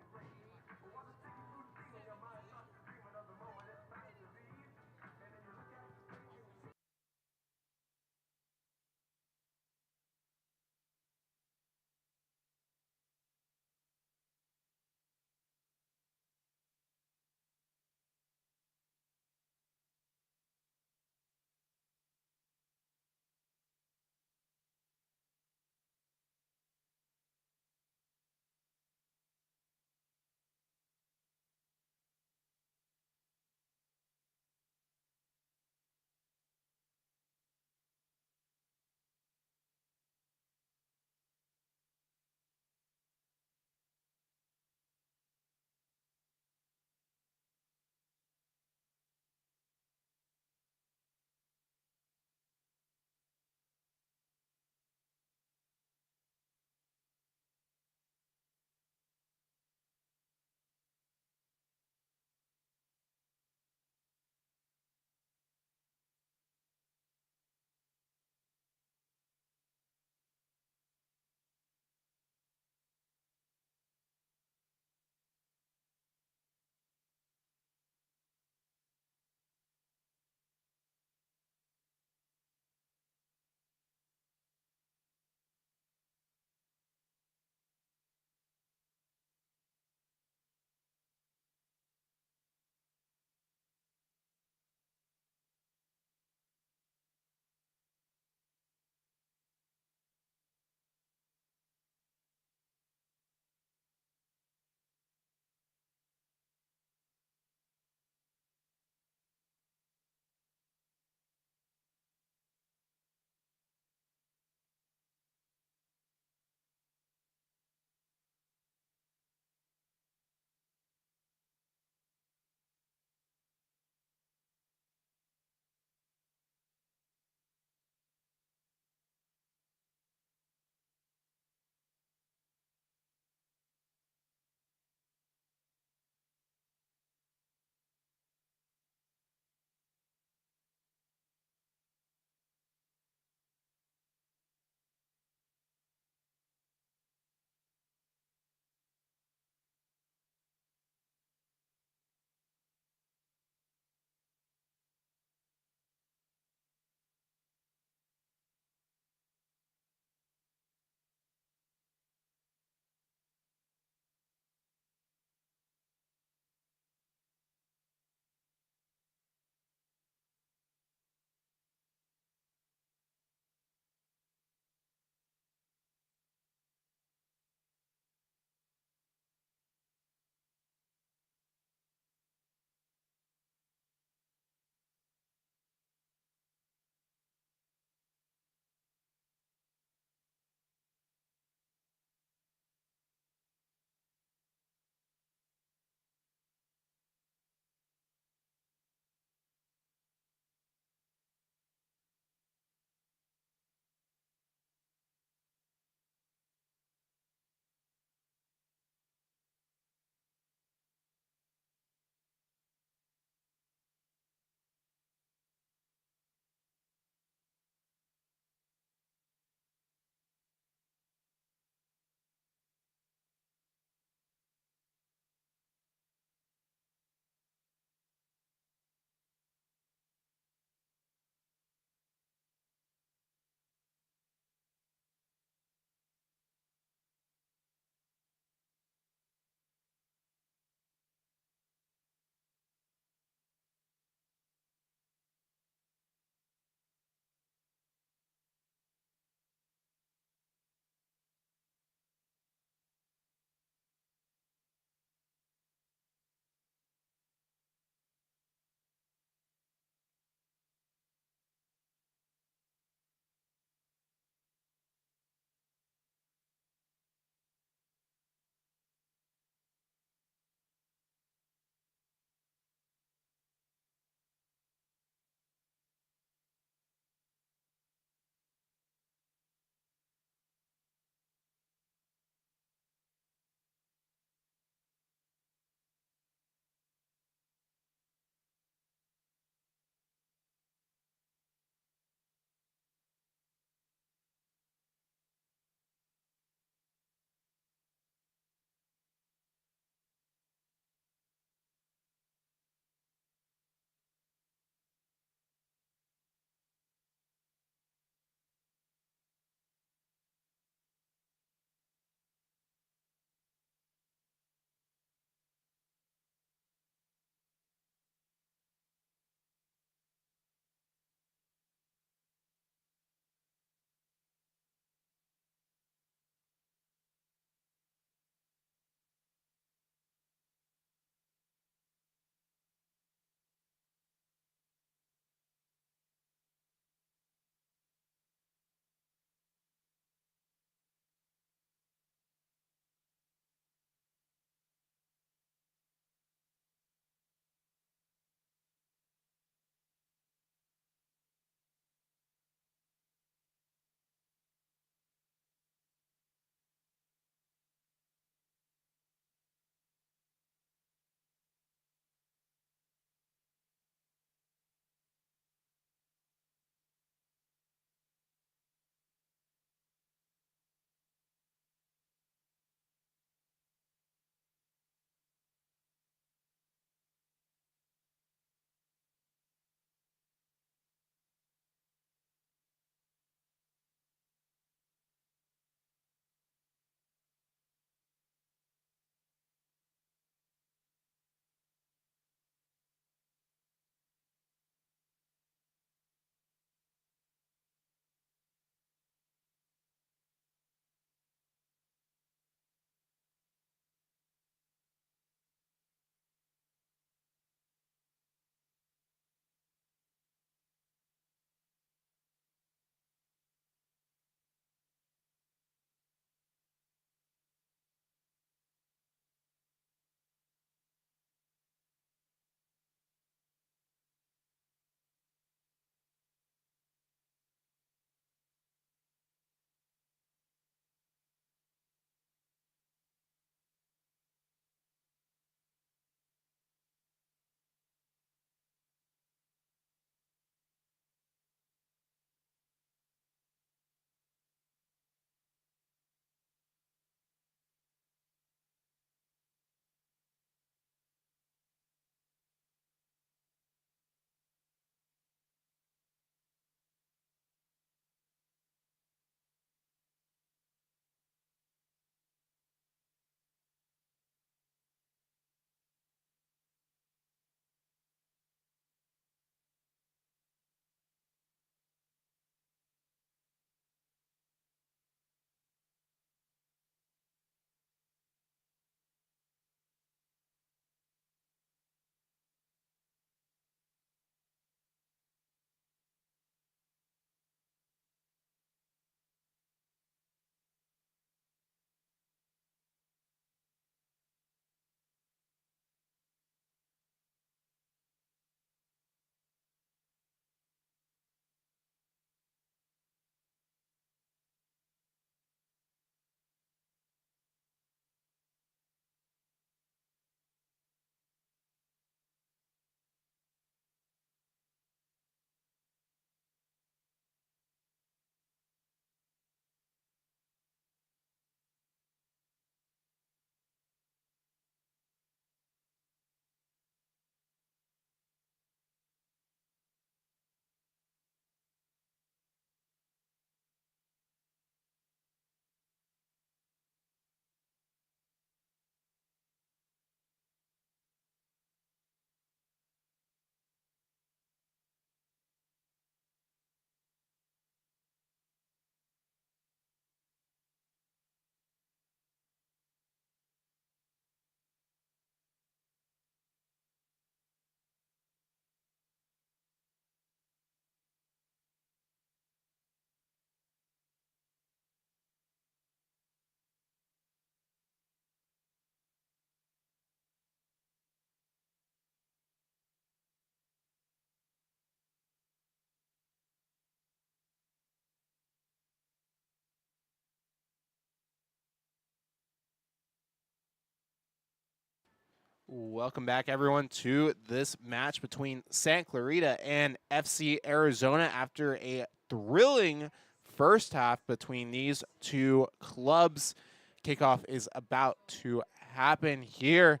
Welcome back, everyone, to this match between Santa Clarita and FC Arizona after a thrilling first half between these two clubs. Kickoff is about to happen here.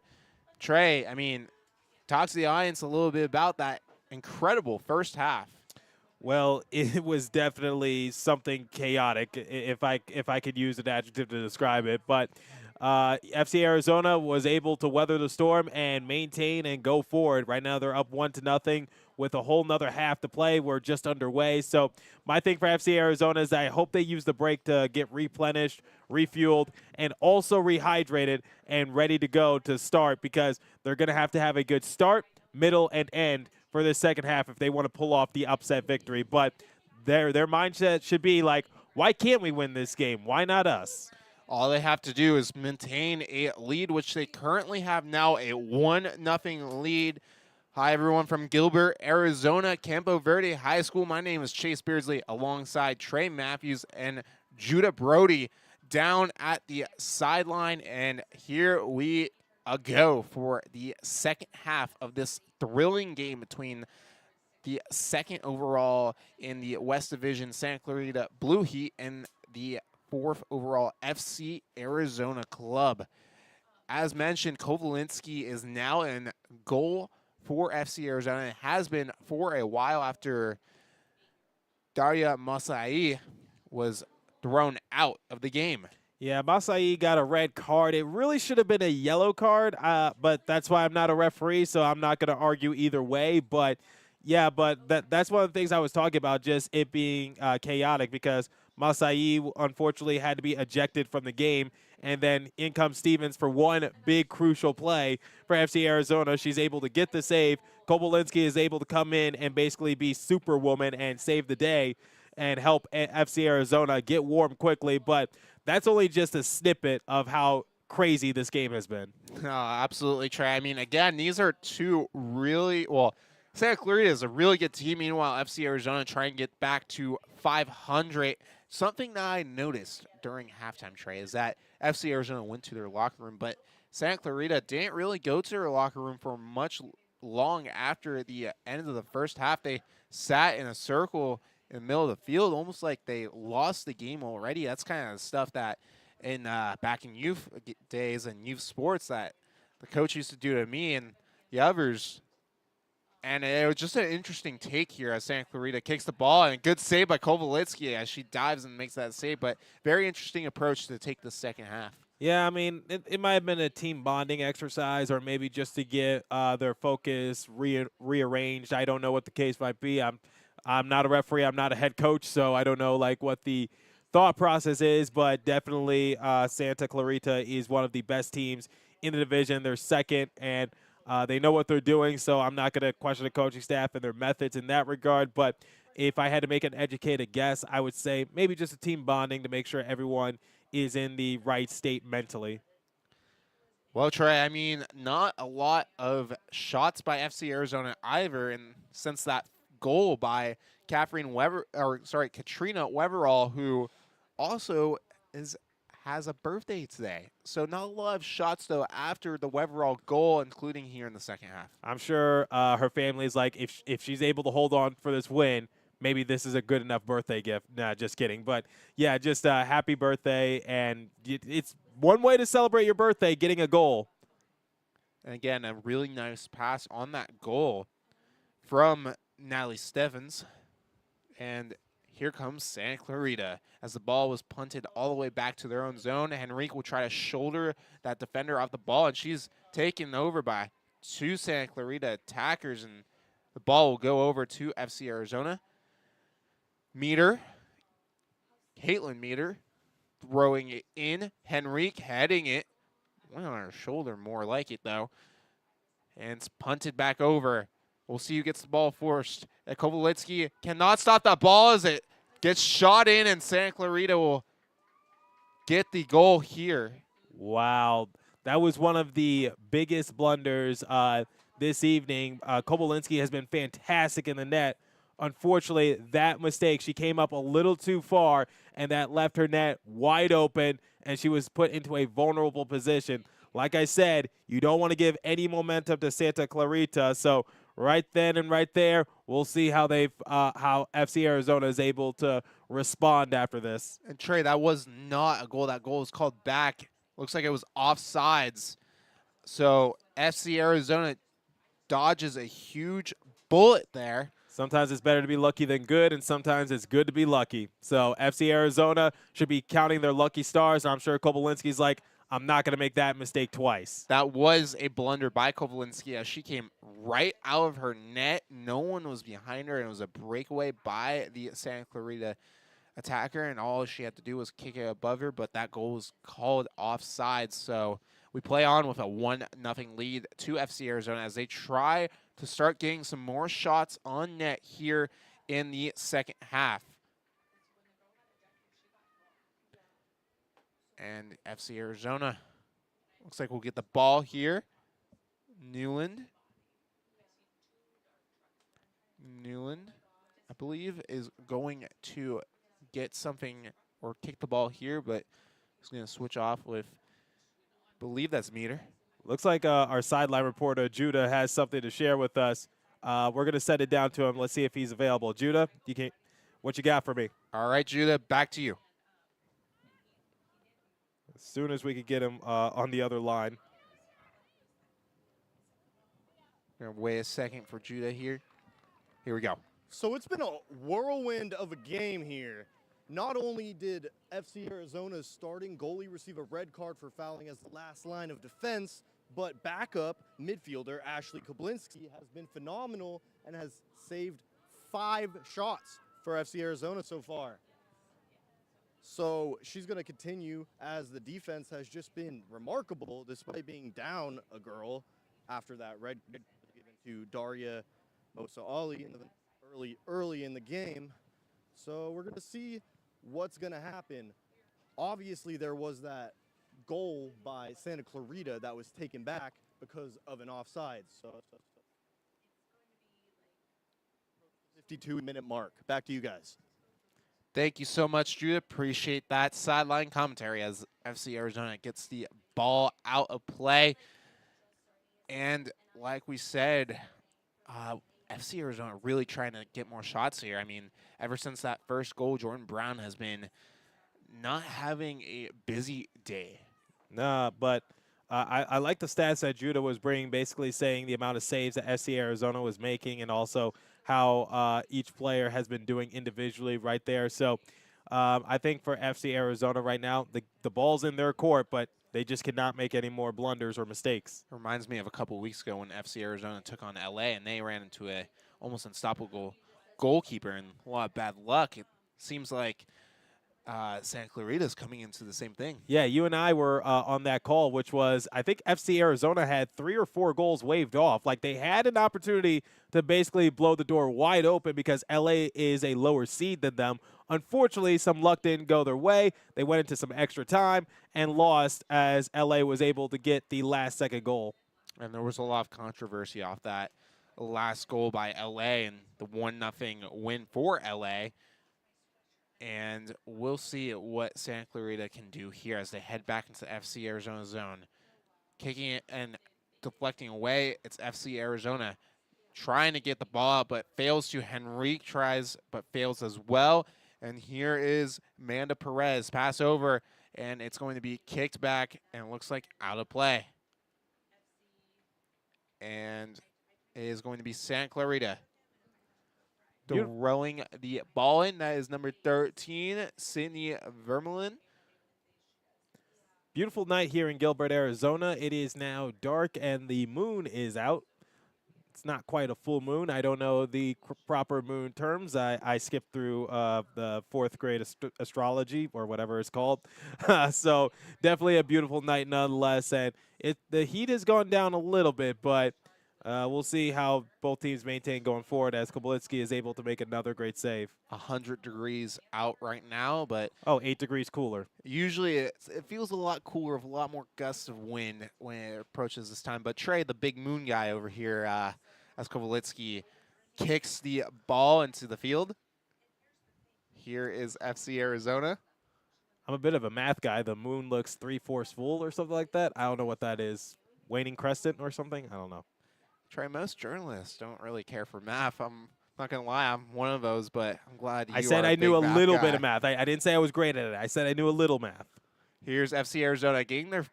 Trey, I mean, talk to the audience a little bit about that incredible first half. Well, it was definitely something chaotic, if I could use an adjective to describe it. But FC Arizona was able to weather the storm and maintain and go forward. Right now, they're up 1-0 with a whole nother half to play. We're just underway. So my thing for FC Arizona is I hope they use the break to get replenished, refueled, and also rehydrated and ready to go to start, because they're going to have a good start, middle, and end for this second half if they want to pull off the upset victory. But their mindset should be like, why can't we win this game? Why not us? All they have to do is maintain a lead, which they currently have now, a 1-0 lead. Hi, everyone from Gilbert, Arizona, Campo Verde High School. My name is Chase Beardsley alongside Trey Matthews and Judah Brody down at the sideline. And here we go for the second half of this thrilling game between the second overall in the West Division Santa Clarita Blue Heat and the fourth overall FC Arizona club. As mentioned, Kovalinsky is now in goal for FC Arizona. It has been for a while after Daria Masai was thrown out of the game. Yeah, Masai got a red card. It really should have been a yellow card, but that's why I'm not a referee, so I'm not going to argue either way. But, yeah, that's one of the things I was talking about, just it being chaotic, because Masai, unfortunately, had to be ejected from the game, and then in comes Stevens for one big crucial play for FC Arizona. She's able to get the save. Kobolinski is able to come in and basically be superwoman and save the day and help FC Arizona get warm quickly. But that's only just a snippet of how crazy this game has been. Oh, absolutely, Trey. I mean, again, these are two really, well, Santa Clarita is a really good team. Meanwhile, FC Arizona trying to get back to 500. Something that I noticed during halftime, Trey, is that FC Arizona went to their locker room, but Santa Clarita didn't really go to their locker room for much long after the end of the first half. They sat in a circle in the middle of the field, almost like they lost the game already. That's kind of stuff that in back in youth days and youth sports that the coach used to do to me and the others. And it was just an interesting take here as Santa Clarita kicks the ball, and a good save by Kovalitsky as she dives and makes that save. But very interesting approach to take the second half. Yeah, I mean, it might have been a team bonding exercise, or maybe just to get their focus rearranged. I don't know what the case might be. I'm not a referee. I'm not a head coach, so I don't know like what the thought process is. But definitely, Santa Clarita is one of the best teams in the division. They're second, and they know what they're doing, so I'm not going to question the coaching staff and their methods in that regard. But if I had to make an educated guess, I would say maybe just a team bonding to make sure everyone is in the right state mentally. Well, Trey, I mean, not a lot of shots by FC Arizona either, and since that goal by Katrina Weverall, who also has a birthday today. So not a lot of shots, though, after the Weverall goal, including here in the second half. I'm sure her family's like, if she's able to hold on for this win, maybe this is a good enough birthday gift. Nah, just kidding. But, yeah, just happy birthday. And it's one way to celebrate your birthday, getting a goal. And, again, a really nice pass on that goal from Natalie Stevens. And here comes Santa Clarita as the ball was punted all the way back to their own zone. Henrique will try to shoulder that defender off the ball, and she's taken over by two Santa Clarita attackers, and the ball will go over to FC Arizona. Caitlin Meter, throwing it in. Henrique heading it. Went on her shoulder more like it, though. And it's punted back over. We'll see who gets the ball first. Kovalitsky cannot stop that ball as it gets shot in, and Santa Clarita will get the goal here. Wow. That was one of the biggest blunders this evening. Kobolinski has been fantastic in the net. Unfortunately, that mistake, she came up a little too far, and that left her net wide open, and she was put into a vulnerable position. like I said, you don't want to give any momentum to Santa Clarita. So right then and right there, we'll see how how FC Arizona is able to respond after this. And Trey, that was not a goal. That goal was called back. Looks like it was offsides. So FC Arizona dodges a huge bullet there. Sometimes it's better to be lucky than good, and sometimes it's good to be lucky. So FC Arizona should be counting their lucky stars. I'm sure Kobylinski's like, I'm not going to make that mistake twice. That was a blunder by Kobylinski as she came right out of her net. No one was behind her, and it was a breakaway by the Santa Clarita attacker, and all she had to do was kick it above her, but that goal was called offside. So we play on with a 1-0 lead to FC Arizona as they try to start getting some more shots on net here in the second half. And FC Arizona looks like we'll get the ball here. Newland, I believe, is going to get something or kick the ball here, but he's going to switch off with, I believe that's Meter. Looks like our sideline reporter, Judah, has something to share with us. We're going to send it down to him. Let's see if he's available. Judah, what you got for me? All right, Judah, back to you. As soon as we could get him on the other line. Gonna wait a second for Judah here. Here we go. So it's been a whirlwind of a game here. Not only did FC Arizona's starting goalie receive a red card for fouling as the last line of defense, but backup midfielder Ashley Kobylinski has been phenomenal and has saved 5 shots for FC Arizona so far. So she's going to continue as the defense has just been remarkable despite being down a girl after that red given to Daria Mosa Ali in the early in the game. So we're going to see what's going to happen. Obviously, there was that goal by Santa Clarita that was taken back because of an offside. So 52-minute mark. Back to you guys. Thank you so much, Judah. Appreciate that sideline commentary as FC Arizona gets the ball out of play. And like we said, FC Arizona really trying to get more shots here. I mean, ever since that first goal, Jordan Brown has been not having a busy day. Nah, but I like the stats that Judah was bringing, basically saying the amount of saves that FC Arizona was making and also how each player has been doing individually right there. So I think for FC Arizona right now, the ball's in their court, but they just cannot make any more blunders or mistakes. Reminds me of a couple weeks ago when FC Arizona took on LA and they ran into a almost unstoppable goalkeeper and a lot of bad luck. It seems like Santa Clarita's coming into the same thing. Yeah, you and I were on that call, which was, I think FC Arizona had 3 or 4 goals waved off. Like, they had an opportunity to basically blow the door wide open because LA is a lower seed than them. Unfortunately, some luck didn't go their way. They went into some extra time and lost as LA was able to get the last-second goal. And there was a lot of controversy off that last goal by LA and the 1-0 win for LA. And we'll see what Santa Clarita can do here as they head back into the FC Arizona zone. Kicking it and deflecting away, it's FC Arizona trying to get the ball out, but fails to. Henrique tries, but fails as well. And here is Amanda Perez, pass over, and it's going to be kicked back, and it looks like out of play. And it is going to be Santa Clarita throwing the ball in. That is number 13, Sydney Vermeulen. Beautiful night here in Gilbert, Arizona. It is now dark and the moon is out. It's not quite a full moon. I don't know the proper moon terms. I skipped through the 4th grade astrology or whatever it's called. So definitely a beautiful night nonetheless. And the heat has gone down a little bit, but we'll see how both teams maintain going forward as Kobylinski is able to make another great save. 100 degrees out right now, but 8 degrees cooler. usually it feels a lot cooler with a lot more gusts of wind when it approaches this time. But Trey, the big moon guy over here, as Kobylinski kicks the ball into the field. Here is FC Arizona. I'm a bit of a math guy. The moon looks 3/4 full or something like that. I don't know what that is. Waning crescent or something? I don't know. Trey, most journalists don't really care for math. I'm not going to lie, I'm one of those, but I'm glad you I said are I knew a big math little guy. bit of math. I didn't say I was great at it. I said I knew a little math. Here's FC Arizona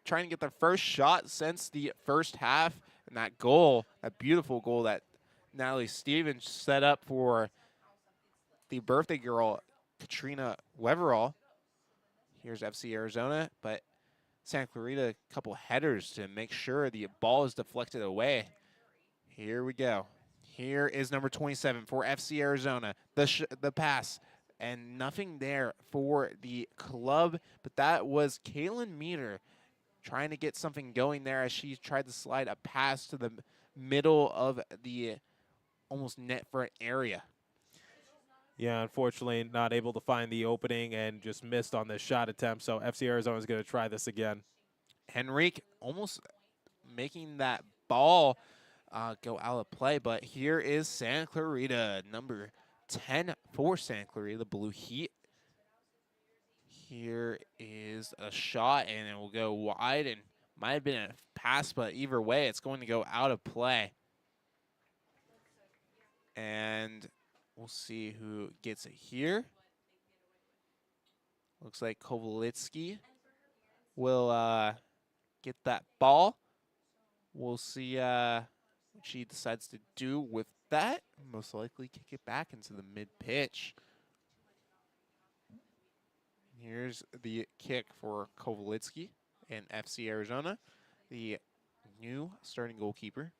trying to get their first shot since the first half. And that goal, that beautiful goal that Natalie Stevens set up for the birthday girl, Katrina Weverall. Here's FC Arizona, but Santa Clarita, a couple headers to make sure the ball is deflected away. Here we go. Here is number 27 for FC Arizona. The pass, and nothing there for the club, but that was Kaylin Meter trying to get something going there as she tried to slide a pass to the middle of the almost net front area. Yeah, unfortunately not able to find the opening and just missed on this shot attempt. So FC Arizona is going to try this again. Henrique almost making that ball go out of play, but here is Santa Clarita, number 10 for Santa Clarita, the Blue Heat. Here is a shot, and it will go wide, and might have been a pass, but either way, it's going to go out of play. And we'll see who gets it here. Looks like Kovalitsky will get that ball. We'll see what she decides to do with that. Most likely kick it back into the mid-pitch. Here's the kick for Kovalitsky and FC Arizona, the new starting goalkeeper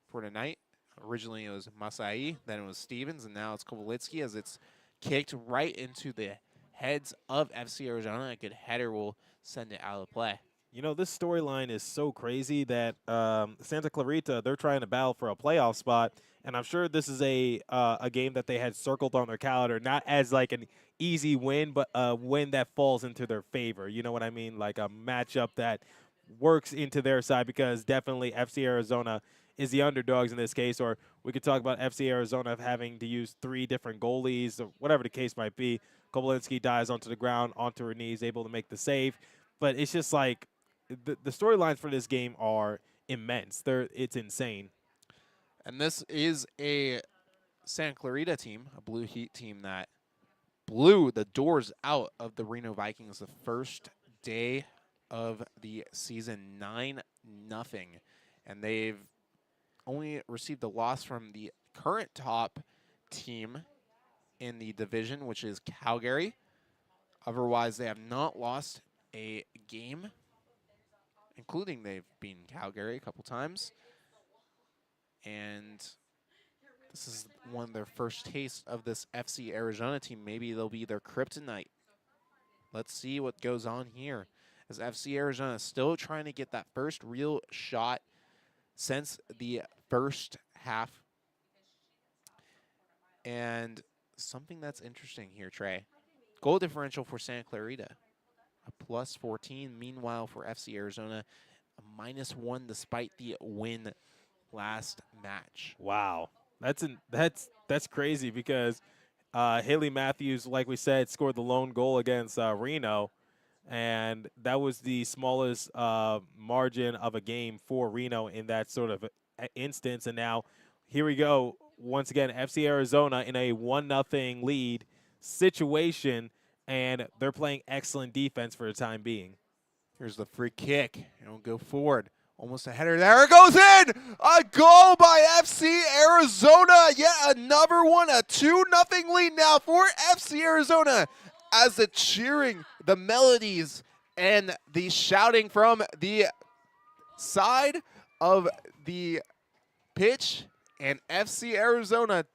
for tonight. Originally it was Masai, then it was Stevens, and now it's Kovalitsky as it's kicked right into the heads of FC Arizona. A good header will send it out of play. You know, this storyline is so crazy that Santa Clarita, they're trying to battle for a playoff spot, and I'm sure this is a game that they had circled on their calendar, not as like an easy win, but a win that falls into their favor. You know what I mean? Like a matchup that works into their side, because definitely FC Arizona is the underdogs in this case. Or we could talk about FC Arizona having to use 3 different goalies or whatever the case might be. Kovalinski dives onto the ground, onto her knees, able to make the save. But it's just like the storylines for this game are immense. It's insane. And this is a Santa Clarita team, a Blue Heat team that blew the doors out of the Reno Vikings the first day of the season, 9-0. And they've only received a loss from the current top team in the division, which is Calgary. Otherwise, they have not lost a game, including they've beaten Calgary a couple times. And this is one of their first tastes of this FC Arizona team. Maybe they'll be their kryptonite. Let's see what goes on here, as FC Arizona is still trying to get that first real shot since the first half. And something that's interesting here, Trey. Goal differential for Santa Clarita, a +14. Meanwhile, for FC Arizona, a -1 despite the win last match. Wow, that's crazy, because Haley Matthews, like we said, scored the lone goal against Reno, and that was the smallest margin of a game for Reno in that sort of instance. And now here we go once again, FC Arizona in a 1-0 lead situation, and they're playing excellent defense for the time being. Here's the free kick. It'll go forward. Almost a header there. It goes in! A goal by FC Arizona. Yet another one. A 2-0 lead now for FC Arizona, as the cheering, the melodies, and the shouting from the side of the pitch, and FC Arizona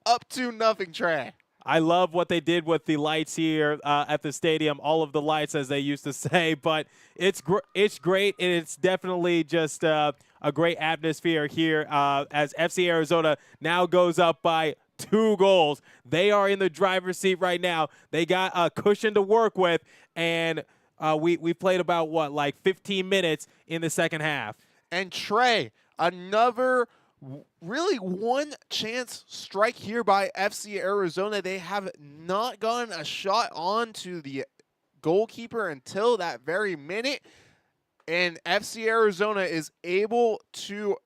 up 2-0, Trey. I love what they did with the lights here at the stadium, all of the lights, as they used to say. But it's great, and it's definitely just a great atmosphere here as FC Arizona now goes up by 2 goals. They are in the driver's seat right now. They got a cushion to work with, and we played about, like 15 minutes in the second half. And Trey, another really one chance strike here by FC Arizona. They have not gotten a shot onto the goalkeeper until that very minute. And FC Arizona is able to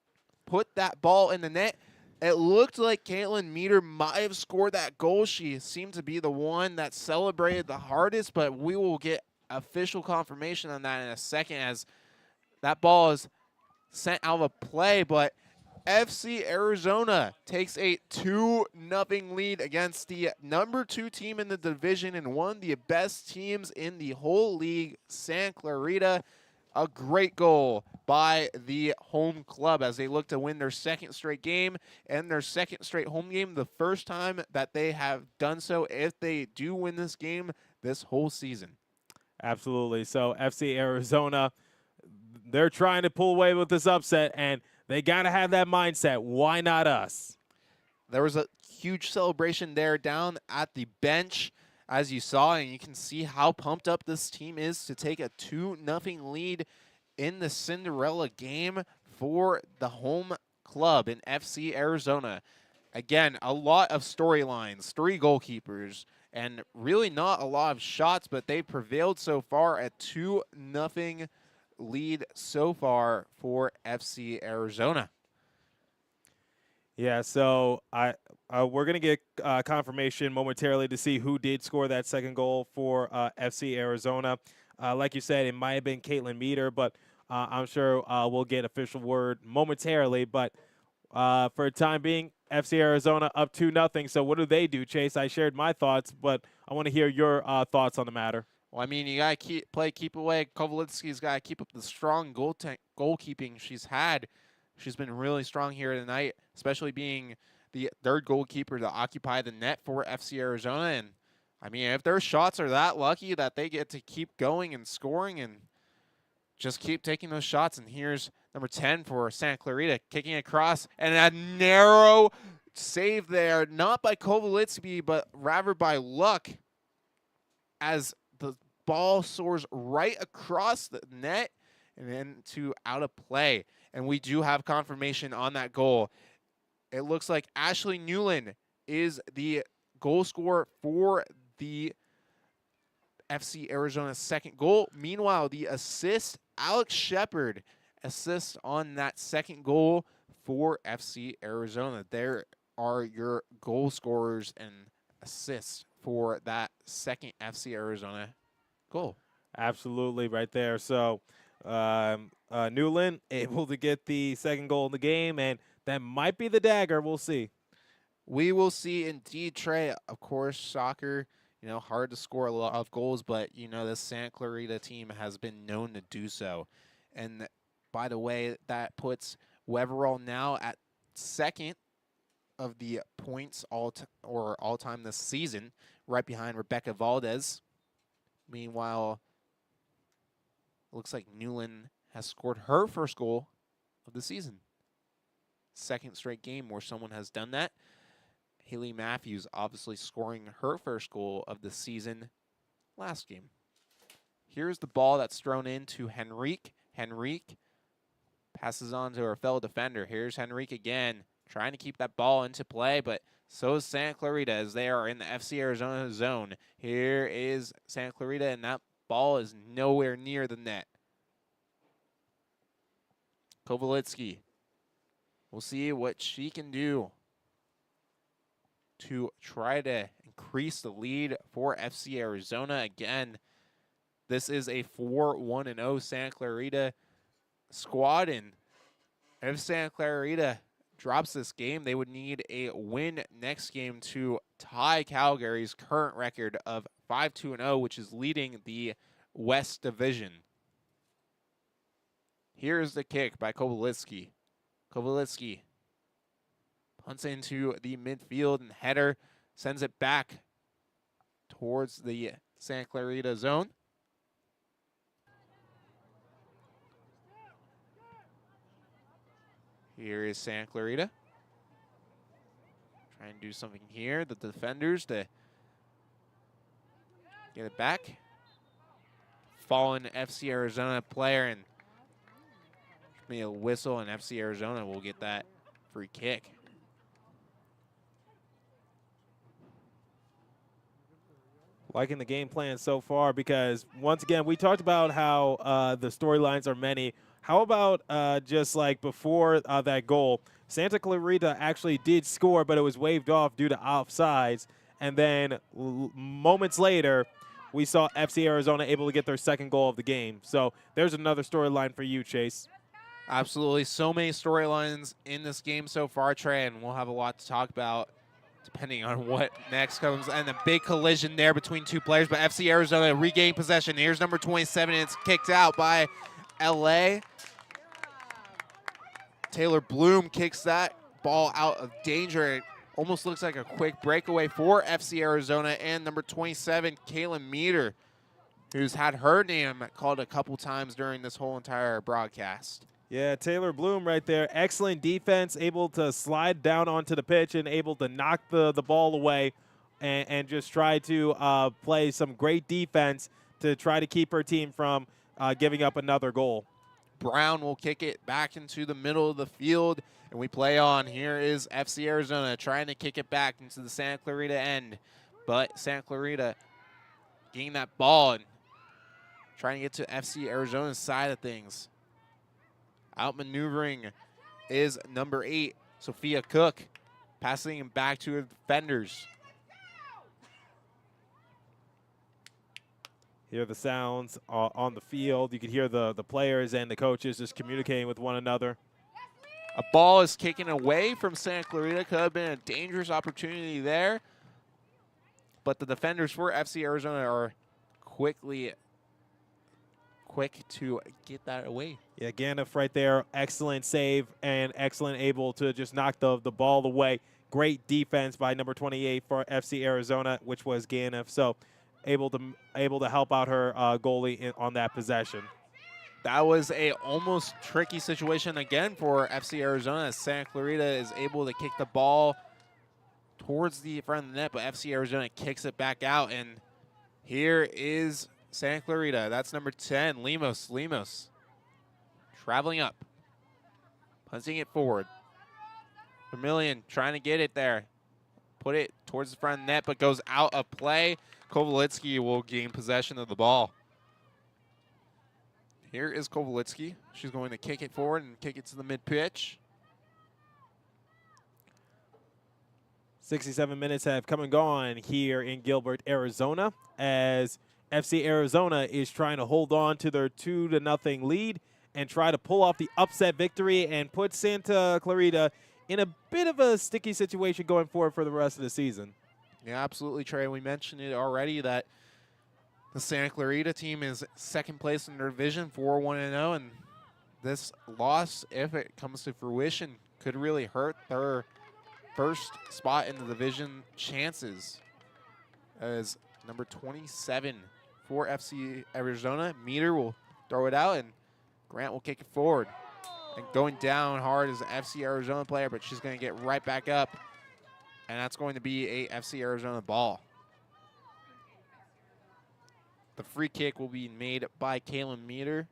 put that ball in the net. It looked like Caitlin Meter might have scored that goal. She seemed to be the one that celebrated the hardest, but we will get official confirmation on that in a second as that ball is sent out of play. But FC Arizona takes a 2-0 lead against the number 2 team in the division and one of the best teams in the whole league, Santa Clarita. A great goal by the home club as they look to win their second straight game and their second straight home game, the first time that they have done so if they do win this game this whole season. Absolutely. So FC Arizona, they're trying to pull away with this upset, and they got to have that mindset. Why not us? There was a huge celebration there down at the bench, as you saw, and you can see how pumped up this team is to take a 2-0 lead in the Cinderella game for the home club in FC Arizona. Again, a lot of storylines, 3 goalkeepers, and really not a lot of shots, but they prevailed so far at 2-0 lead so far for FC Arizona. Yeah, so we're going to get confirmation momentarily to see who did score that second goal for FC Arizona. Like you said, it might have been Caitlin Meter, but I'm sure we'll get official word momentarily. But for the time being, FC Arizona up 2-0. So what do they do, Chase? I shared my thoughts, but I want to hear your thoughts on the matter. Well, I mean, you got to keep away. Kovalitsky's got to keep up the strong goalkeeping she's had. She's been really strong here tonight, especially being the third goalkeeper to occupy the net for FC Arizona. And, I mean, if their shots are that lucky that they get to keep going and scoring and just keep taking those shots. And here's number 10 for Santa Clarita, kicking across, and a narrow save there, not by Kovalitsky, but rather by luck, as the ball soars right across the net and into out of play. And we do have confirmation on that goal. It looks like Ashley Newland is the goal scorer for the FC Arizona's second goal. Meanwhile, the assist, Alex Shepard assists on that second goal for FC Arizona. There are your goal scorers and assists for that second FC Arizona goal. Absolutely, right there. So Newland able to get the second goal in the game, and that might be the dagger. We'll see. We will see indeed, Trey. Of course, soccer, hard to score a lot of goals, but, the Santa Clarita team has been known to do so. And by the way, that puts Weverall now at second of the points all-time this season, right behind Rebecca Valdez. Meanwhile, looks like Newland has scored her first goal of the season. Second straight game where someone has done that. Haley Matthews obviously scoring her first goal of the season last game. Here's the ball that's thrown into Henrique. Henrique passes on to her fellow defender. Here's Henrique again, trying to keep that ball into play, but so is Santa Clarita as they are in the FC Arizona zone. Here is Santa Clarita, and that ball is nowhere near the net. Kovalitsky. We'll see what she can do to try to increase the lead for FC Arizona. Again, this is a 4-1-0 Santa Clarita squad, and if Santa Clarita drops this game, they would need a win next game to tie Calgary's current record of 5-2-0, which is leading the West Division. Here's the kick by Kovalitsky. Kovalitsky punts into the midfield, and header sends it back towards the Santa Clarita zone. Here is Santa Clarita. Trying to do something here. The defenders to get it back. Fallen FC Arizona player, and maybe a whistle, and FC Arizona will get that free kick. Liking the game plan so far because, once again, we talked about how the storylines are many. How about just like before that goal, Santa Clarita actually did score, but it was waved off due to offsides. And then moments later, we saw FC Arizona able to get their second goal of the game. So there's another storyline for you, Chase. Absolutely. So many storylines in this game so far, Trey, and we'll have a lot to talk about depending on what next comes. And a big collision there between two players, but FC Arizona regained possession. Here's number 27, and it's kicked out by LA. Taylor Bloom kicks that ball out of danger. It almost looks like a quick breakaway for FC Arizona. And number 27, Kaylin Meter, who's had her name called a couple times during this whole entire broadcast. Yeah, Taylor Bloom right there. Excellent defense, able to slide down onto the pitch and able to knock the ball away and just try to play some great defense to try to keep her team from giving up another goal. Brown will kick it back into the middle of the field, and we play on. Here is FC Arizona trying to kick it back into the Santa Clarita end, but Santa Clarita getting that ball and trying to get to FC Arizona's side of things. Outmaneuvering is number 8, Sophia Cook, passing him back to her defenders. Hear the sounds on the field. You can hear the players and the coaches just communicating with one another. A ball is kicking away from Santa Clarita. Could have been a dangerous opportunity there. But the defenders for FC Arizona are quick to get that away. Yeah, Gandalf right there. Excellent save and excellent able to just knock the ball away. Great defense by number 28 for FC Arizona, which was Gandalf. So able to help out her goalie on that possession. That was a almost tricky situation again for FC Arizona, as Santa Clarita is able to kick the ball towards the front of the net, but FC Arizona kicks it back out, and here is Santa Clarita. That's number 10, Lemos. Lemos traveling up, punching it forward. Vermillion trying to get it there. Put it towards the front of the net, but goes out of play. Kovalitsky will gain possession of the ball. Here is Kovalitsky. She's going to kick it forward and kick it to the mid-pitch. 67 minutes have come and gone here in Gilbert, Arizona, as FC Arizona is trying to hold on to their 2-0 lead and try to pull off the upset victory and put Santa Clarita in a bit of a sticky situation going forward for the rest of the season. Yeah, absolutely, Trey. We mentioned it already that the Santa Clarita team is second place in their division, 4-1-0, and this loss, if it comes to fruition, could really hurt their first spot in the division chances. As number 27 for FC Arizona, Meter will throw it out, and Grant will kick it forward. And going down hard is an FC Arizona player, but she's going to get right back up. And that's going to be a FC Arizona ball. The free kick will be made by Kaylin Meter.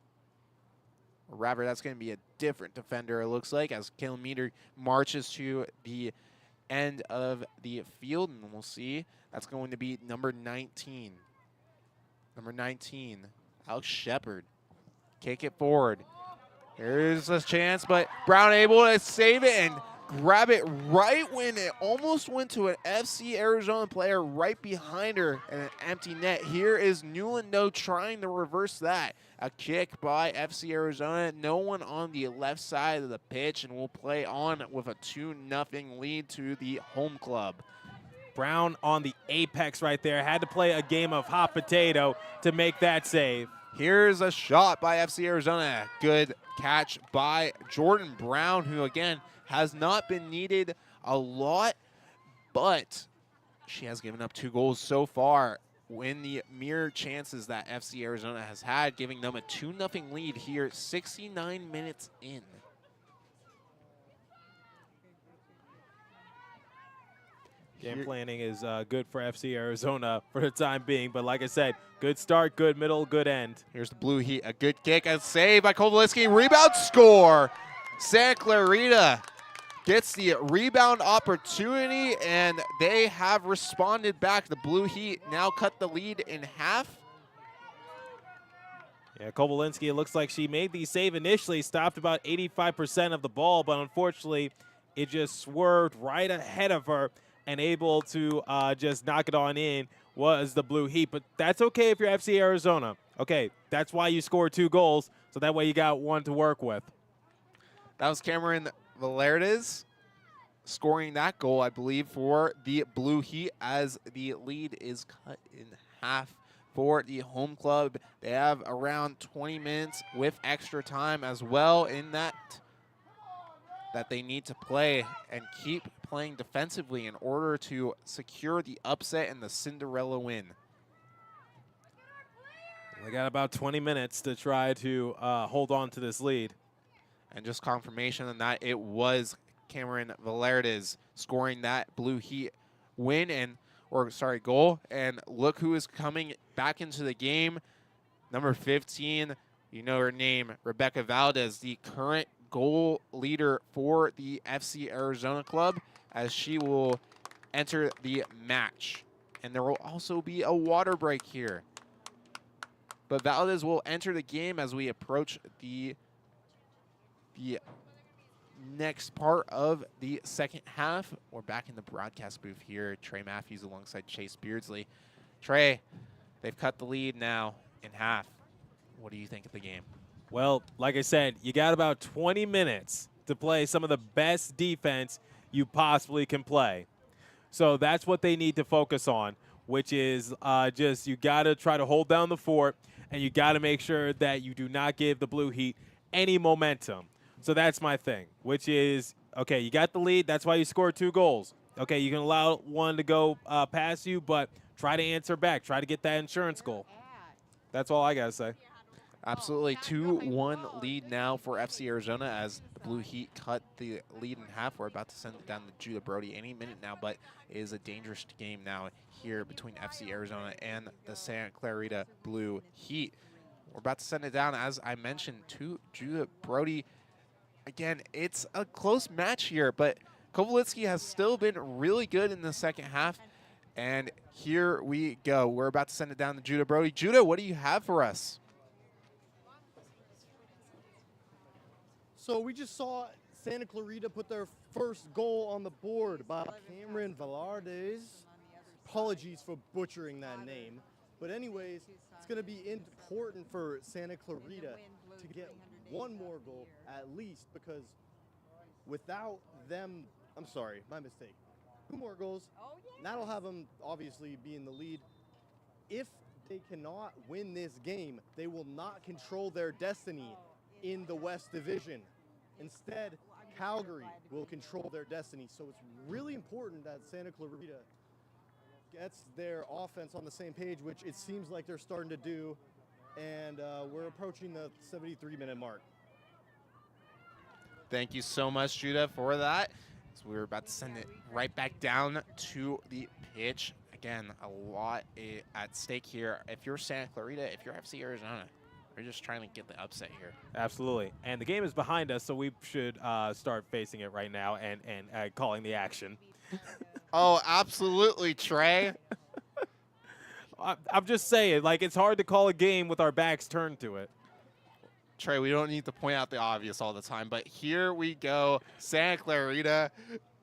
Or rather, that's going to be a different defender, it looks like, as Kaylin Meter marches to the end of the field. And we'll see. That's going to be number 19. Number 19, Alex Shepard. Kick it forward. Here's a chance, but Brown able to save it and grab it right when it almost went to an FC Arizona player right behind her in an empty net. Here is Newland No trying to reverse that. A kick by FC Arizona. No one on the left side of the pitch, and we'll play on with a 2-0 lead to the home club. Brown on the apex right there. Had to play a game of hot potato to make that save. Here's a shot by FC Arizona. Good catch by Jordan Brown, who, again, has not been needed a lot, but she has given up 2 goals so far in the mere chances that FC Arizona has had, giving them a 2-0 lead here, 69 minutes in. Game planning is good for FC Arizona for the time being, but like I said, good start, good middle, good end. Here's the Blue Heat, a good kick, a save by Kovalitsky, rebound, score! Santa Clarita gets the rebound opportunity, and they have responded back. The Blue Heat now cut the lead in half. Yeah, Kowalinsky, it looks like she made the save initially, stopped about 85% of the ball, but unfortunately, it just swerved right ahead of her, and able to just knock it on in was the Blue Heat. But that's okay if you're FC Arizona. Okay, that's why you scored 2 goals, so that way you got 1 to work with. That was Cameron Velardes scoring that goal, I believe, for the Blue Heat, as the lead is cut in half for the home club. They have around 20 minutes with extra time as well in that they need to play and keep playing defensively in order to secure the upset and the Cinderella win. They got about 20 minutes to try to hold on to this lead. And just confirmation on that, it was Cameron Velardes scoring that Blue Heat win goal. And look who is coming back into the game. Number 15, you know her name, Rebecca Valdez, the current goal leader for the FC Arizona club, as she will enter the match. And there will also be a water break here. But Valdez will enter the game as we approach the next part of the second half. We're back in the broadcast booth here. Trey Matthews alongside Chase Beardsley. Trey, they've cut the lead now in half. What do you think of the game? Well, like I said, you got about 20 minutes to play some of the best defense you possibly can play. So that's what they need to focus on, which is just you got to try to hold down the fort, and you got to make sure that you do not give the Blue Heat any momentum. So that's my thing, which is, okay, you got the lead. That's why you scored 2 goals. Okay, you can allow one to go past you, but try to answer back. Try to get that insurance goal. That's all I got to say. Absolutely. 2-1 lead now for FC Arizona as the Blue Heat cut the lead in half. We're about to send it down to Judah Brody any minute now, but it is a dangerous game now here between FC Arizona and the Santa Clarita Blue Heat. We're about to send it down, as I mentioned, to Judah Brody. Again, it's a close match here, but Kowalinsky has still been really good in the second half. And here we go. We're about to send it down to Judah Brody. Judah, what do you have for us? So we just saw Santa Clarita put their first goal on the board by Cameron Velardes. Apologies for butchering that name. But anyways, it's going to be important for Santa Clarita to get 1 more goal at least, because without them, I'm sorry, my mistake. 2 more goals. That'll have them obviously be in the lead. If they cannot win this game, they will not control their destiny in the West Division. Instead, Calgary will control their destiny. So it's really important that Santa Clarita gets their offense on the same page, which it seems like they're starting to do. And we're approaching the 73-minute mark. Thank you so much, Judah, for that. So we're about to send it right back down to the pitch. Again, a lot at stake here. If you're Santa Clarita, if you're FC Arizona, we're just trying to get the upset here. Absolutely. And the game is behind us, so we should start facing it right now and calling the action. Oh, absolutely, Trey. I'm just saying, like, it's hard to call a game with our backs turned to it. Trey, we don't need to point out the obvious all the time, but here we go. Santa Clarita.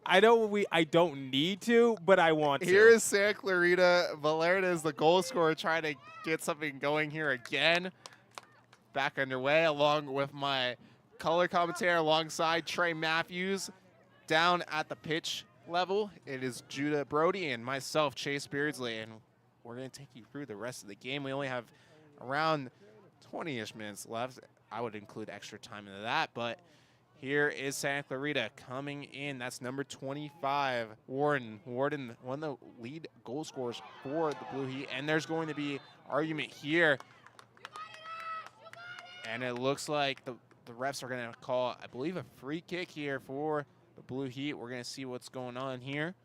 I don't need to, but I want to. Here is Santa Clarita. Velardes, the goal scorer, trying to get something going here again. Back underway, along with my color commentator alongside Trey Matthews. Down at the pitch level, it is Judah Brody and myself, Chase Beardsley, and we're going to take you through the rest of the game. We only have around 20-ish minutes left. I would include extra time into that, but here is Santa Clarita coming in. That's number 25, Warden. Warden, one of the lead goal scorers for the Blue Heat, and there's going to be argument here. And it looks like the refs are going to call, I believe, a free kick here for the Blue Heat. We're going to see what's going on here.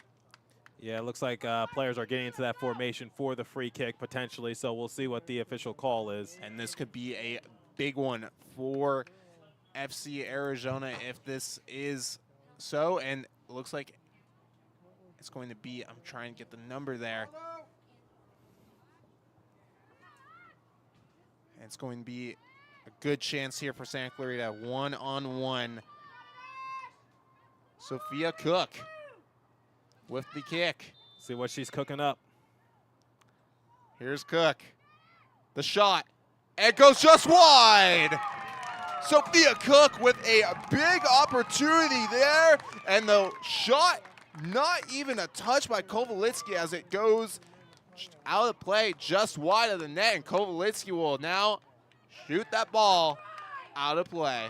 Yeah, it looks like players are getting into that formation for the free kick potentially, so we'll see what the official call is. And this could be a big one for FC Arizona if this is so, and it looks like it's going to be, I'm trying to get the number there. And it's going to be a good chance here for Santa Clarita, 1-on-1. Sophia Cook with the kick. See what she's cooking up. Here's Cook. The shot. It goes just wide. Sophia Cook with a big opportunity there. And the shot, not even a touch by Kovalitsky as it goes out of play just wide of the net. And Kovalitsky will now shoot that ball out of play.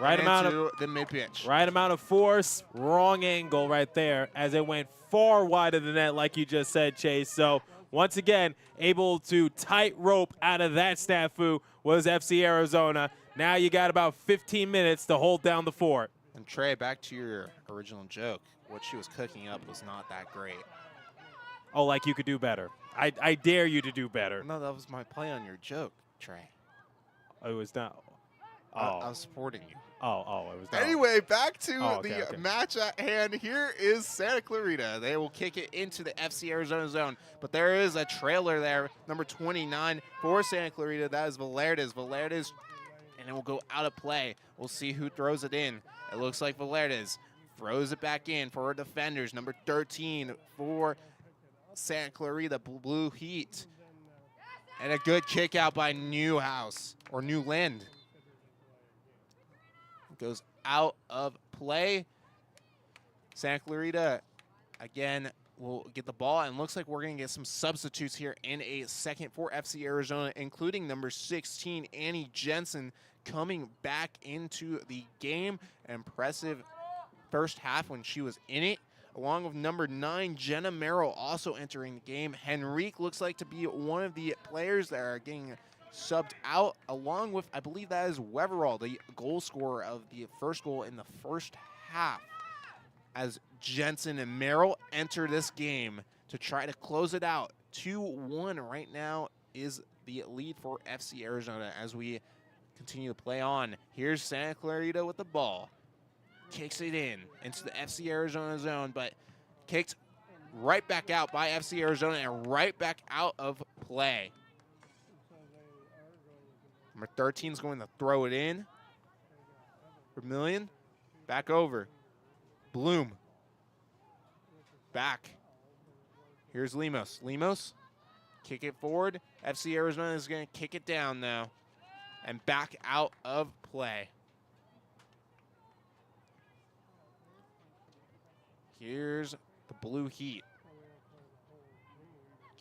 Right amount of the mid-pitch. Right amount of force, wrong angle right there as it went far wide of the net like you just said, Chase. So once again, able to tightrope out of that snafu was FC Arizona. Now you got about 15 minutes to hold down the fort. And Trey, back to your original joke. What she was cooking up was not that great. Oh, like you could do better. I dare you to do better. No, that was my play on your joke, Trey. Oh, it was not. Oh, I was supporting you. it was not. Anyway, back to Okay. match at hand. Here is Santa Clarita. They will kick it into the FC Arizona zone, but there is a trailer there, number 29 for Santa Clarita. That is Velardes. Velardes, and it will go out of play. We'll see who throws it in. It looks like Velardes throws it back in for her defenders, number 13 for Santa Clarita Blue Heat. And a good kick out by Newhouse, or Newland. Goes out of play. Santa Clarita, again, will get the ball, and looks like we're going to get some substitutes here in a second for FC Arizona, including number 16, Annie Jensen, coming back into the game. An impressive first half when she was in it, along with number 9, Jenna Merrill, also entering the game. Henrique looks like to be one of the players that are getting subbed out, along with, I believe that is Weverall, the goal scorer of the first goal in the first half, as Jensen and Merrill enter this game to try to close it out. 2-1 right now is the lead for FC Arizona as we continue to play on. Here's Santa Clarita with the ball. Kicks it in into the FC Arizona zone, but kicked right back out by FC Arizona and right back out of play. Number 13 is going to throw it in. Vermillion, back over. Bloom, back. Here's Lemos. Lemos, kick it forward. FC Arizona is going to kick it down now and back out of play. Here's the Blue Heat.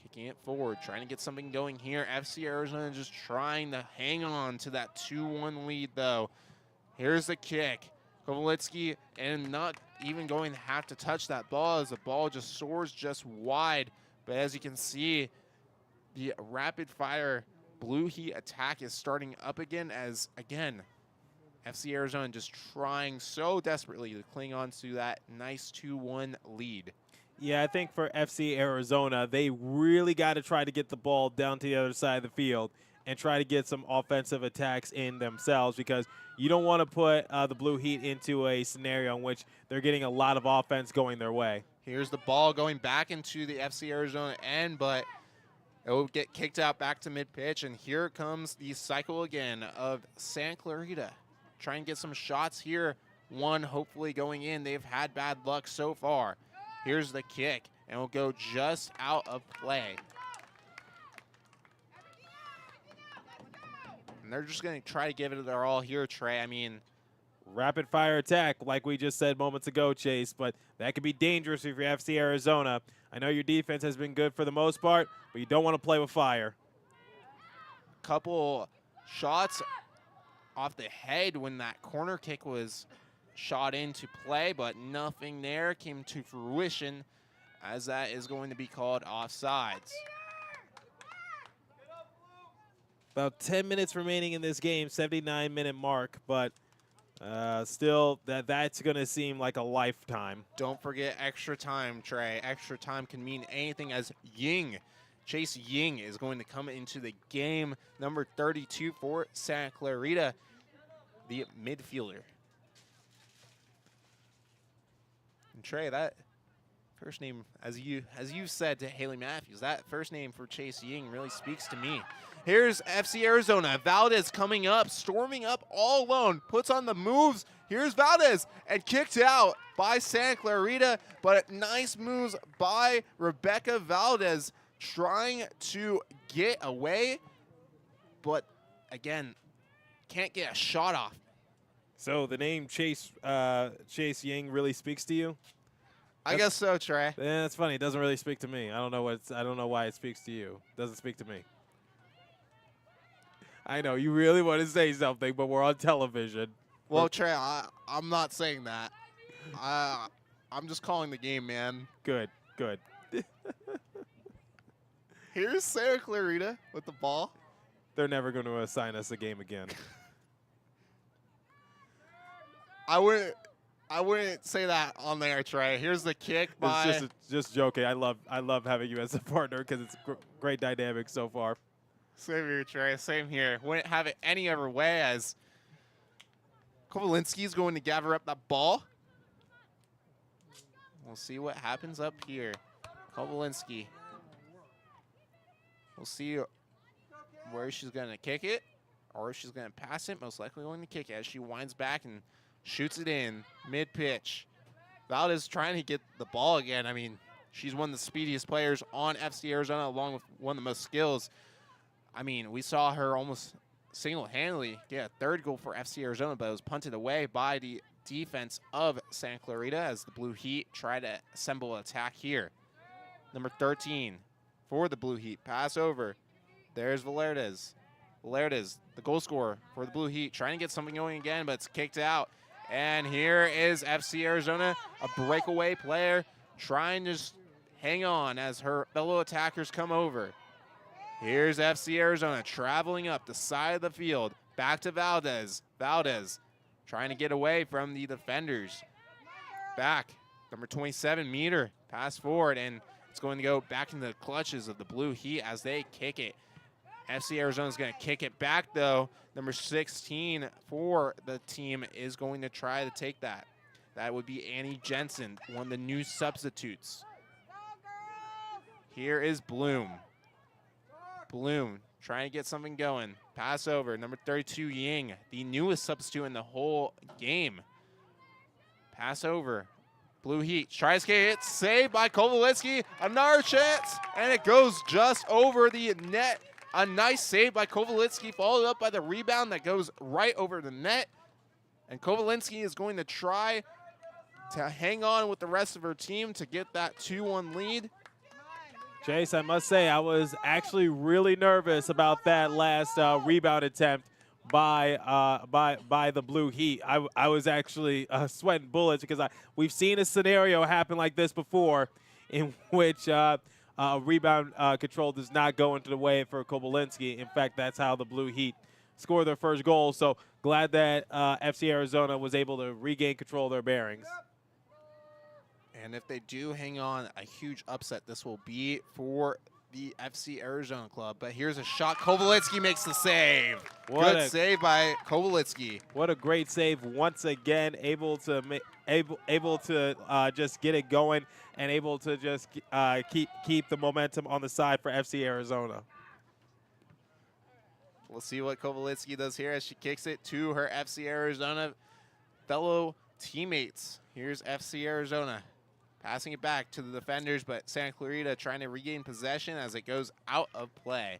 Kicking it forward, trying to get something going here. FC Arizona just trying to hang on to that 2-1 lead, though. Here's the kick. Kovalitsky, and not even going to have to touch that ball as the ball just soars just wide. But as you can see, the rapid-fire Blue Heat attack is starting up again as, again, FC Arizona just trying so desperately to cling on to that nice 2-1 lead. Yeah, I think for FC Arizona, they really got to try to get the ball down to the other side of the field and try to get some offensive attacks in themselves, because you don't want to put the Blue Heat into a scenario in which they're getting a lot of offense going their way. Here's the ball going back into the FC Arizona end, but it will get kicked out back to mid-pitch, and here comes the cycle again of Santa Clarita. Try and get some shots here. One hopefully going in. They've had bad luck so far. Here's the kick, and will go just out of play. And they're just going to try to give it their all here, Trey. I mean, rapid fire attack, like we just said moments ago, Chase, but that could be dangerous if you're FC Arizona. I know your defense has been good for the most part, but you don't want to play with fire. Couple shots off the head when that corner kick was shot into play, but nothing there came to fruition, as that is going to be called offsides. About 10 minutes remaining in this game, 79-minute mark, but still, that's going to seem like a lifetime. Don't forget extra time, Trey. Extra time can mean anything, as Chase Ying is going to come into the game, number 32 for Santa Clarita, the midfielder. Trey, that first name, as you said to Haley Matthews, that first name for Chase Ying really speaks to me. Here's FC Arizona. Valdez coming up, storming up all alone, puts on the moves. Here's Valdez, and kicked out by Santa Clarita, but nice moves by Rebecca Valdez, trying to get away, but again, can't get a shot off. So the name Chase Ying really speaks to you? I guess so, Trey. Yeah, that's funny. It doesn't really speak to me. I don't know why it speaks to you. It doesn't speak to me. I know you really want to say something, but we're on television. Well, Trey, I'm not saying that. I'm just calling the game, man. Good. Here's Santa Clarita with the ball. They're never going to assign us a game again. I wouldn't say that on there, Trey. Here's the kick by. It's just joking. I love having you as a partner because it's great dynamic so far. Same here, Trey. Same here. Wouldn't have it any other way as Kovalinsky's going to gather up that ball. We'll see what happens up here. Kovalinsky. We'll see where she's going to kick it or if she's going to pass it. Most likely going to kick it as she winds back and shoots it in mid-pitch. Valdez trying to get the ball again. I mean, she's one of the speediest players on FC Arizona along with one of the most skills. I mean, we saw her almost single-handedly get a third goal for FC Arizona, but it was punted away by the defense of Santa Clarita as the Blue Heat try to assemble an attack here. Number 13 for the Blue Heat. Pass over. There's Valerdes. Valerdes, the goal scorer for the Blue Heat, trying to get something going again, but it's kicked out. And here is FC Arizona, a breakaway player, trying to just hang on as her fellow attackers come over. Here's FC Arizona traveling up the side of the field. Back to Valdez. Valdez trying to get away from the defenders. Back, number 27, Meter. Pass forward, and it's going to go back into the clutches of the Blue Heat as they kick it. FC Arizona's going to kick it back, though. Number 16 for the team is going to try to take that. That would be Annie Jensen, one of the new substitutes. Here is Bloom. Bloom trying to get something going. Pass over. Number 32, Ying, the newest substitute in the whole game. Pass over. Blue Heat tries to get it. Saved by Kovalinsky. Another chance, and it goes just over the net. A nice save by Kovalinsky, followed up by the rebound that goes right over the net. And Kovalinsky is going to try to hang on with the rest of her team to get that 2-1 lead. Chase, I must say, I was actually really nervous about that last rebound attempt by the Blue Heat. I was actually sweating bullets because we've seen a scenario happen like this before, in which rebound control does not go into the way for Kovalinsky. In fact, that's how the Blue Heat scored their first goal. So glad that FC Arizona was able to regain control of their bearings. And if they do hang on, a huge upset this will be for the FC Arizona club. But here's a shot. Kovalinsky makes the save. Good save by Kovalinsky. What a great save once again. Able to just get it going and able to just keep the momentum on the side for FC Arizona. We'll see what Kovalinsky does here as she kicks it to her FC Arizona fellow teammates. Here's FC Arizona. Passing it back to the defenders, but Santa Clarita trying to regain possession as it goes out of play.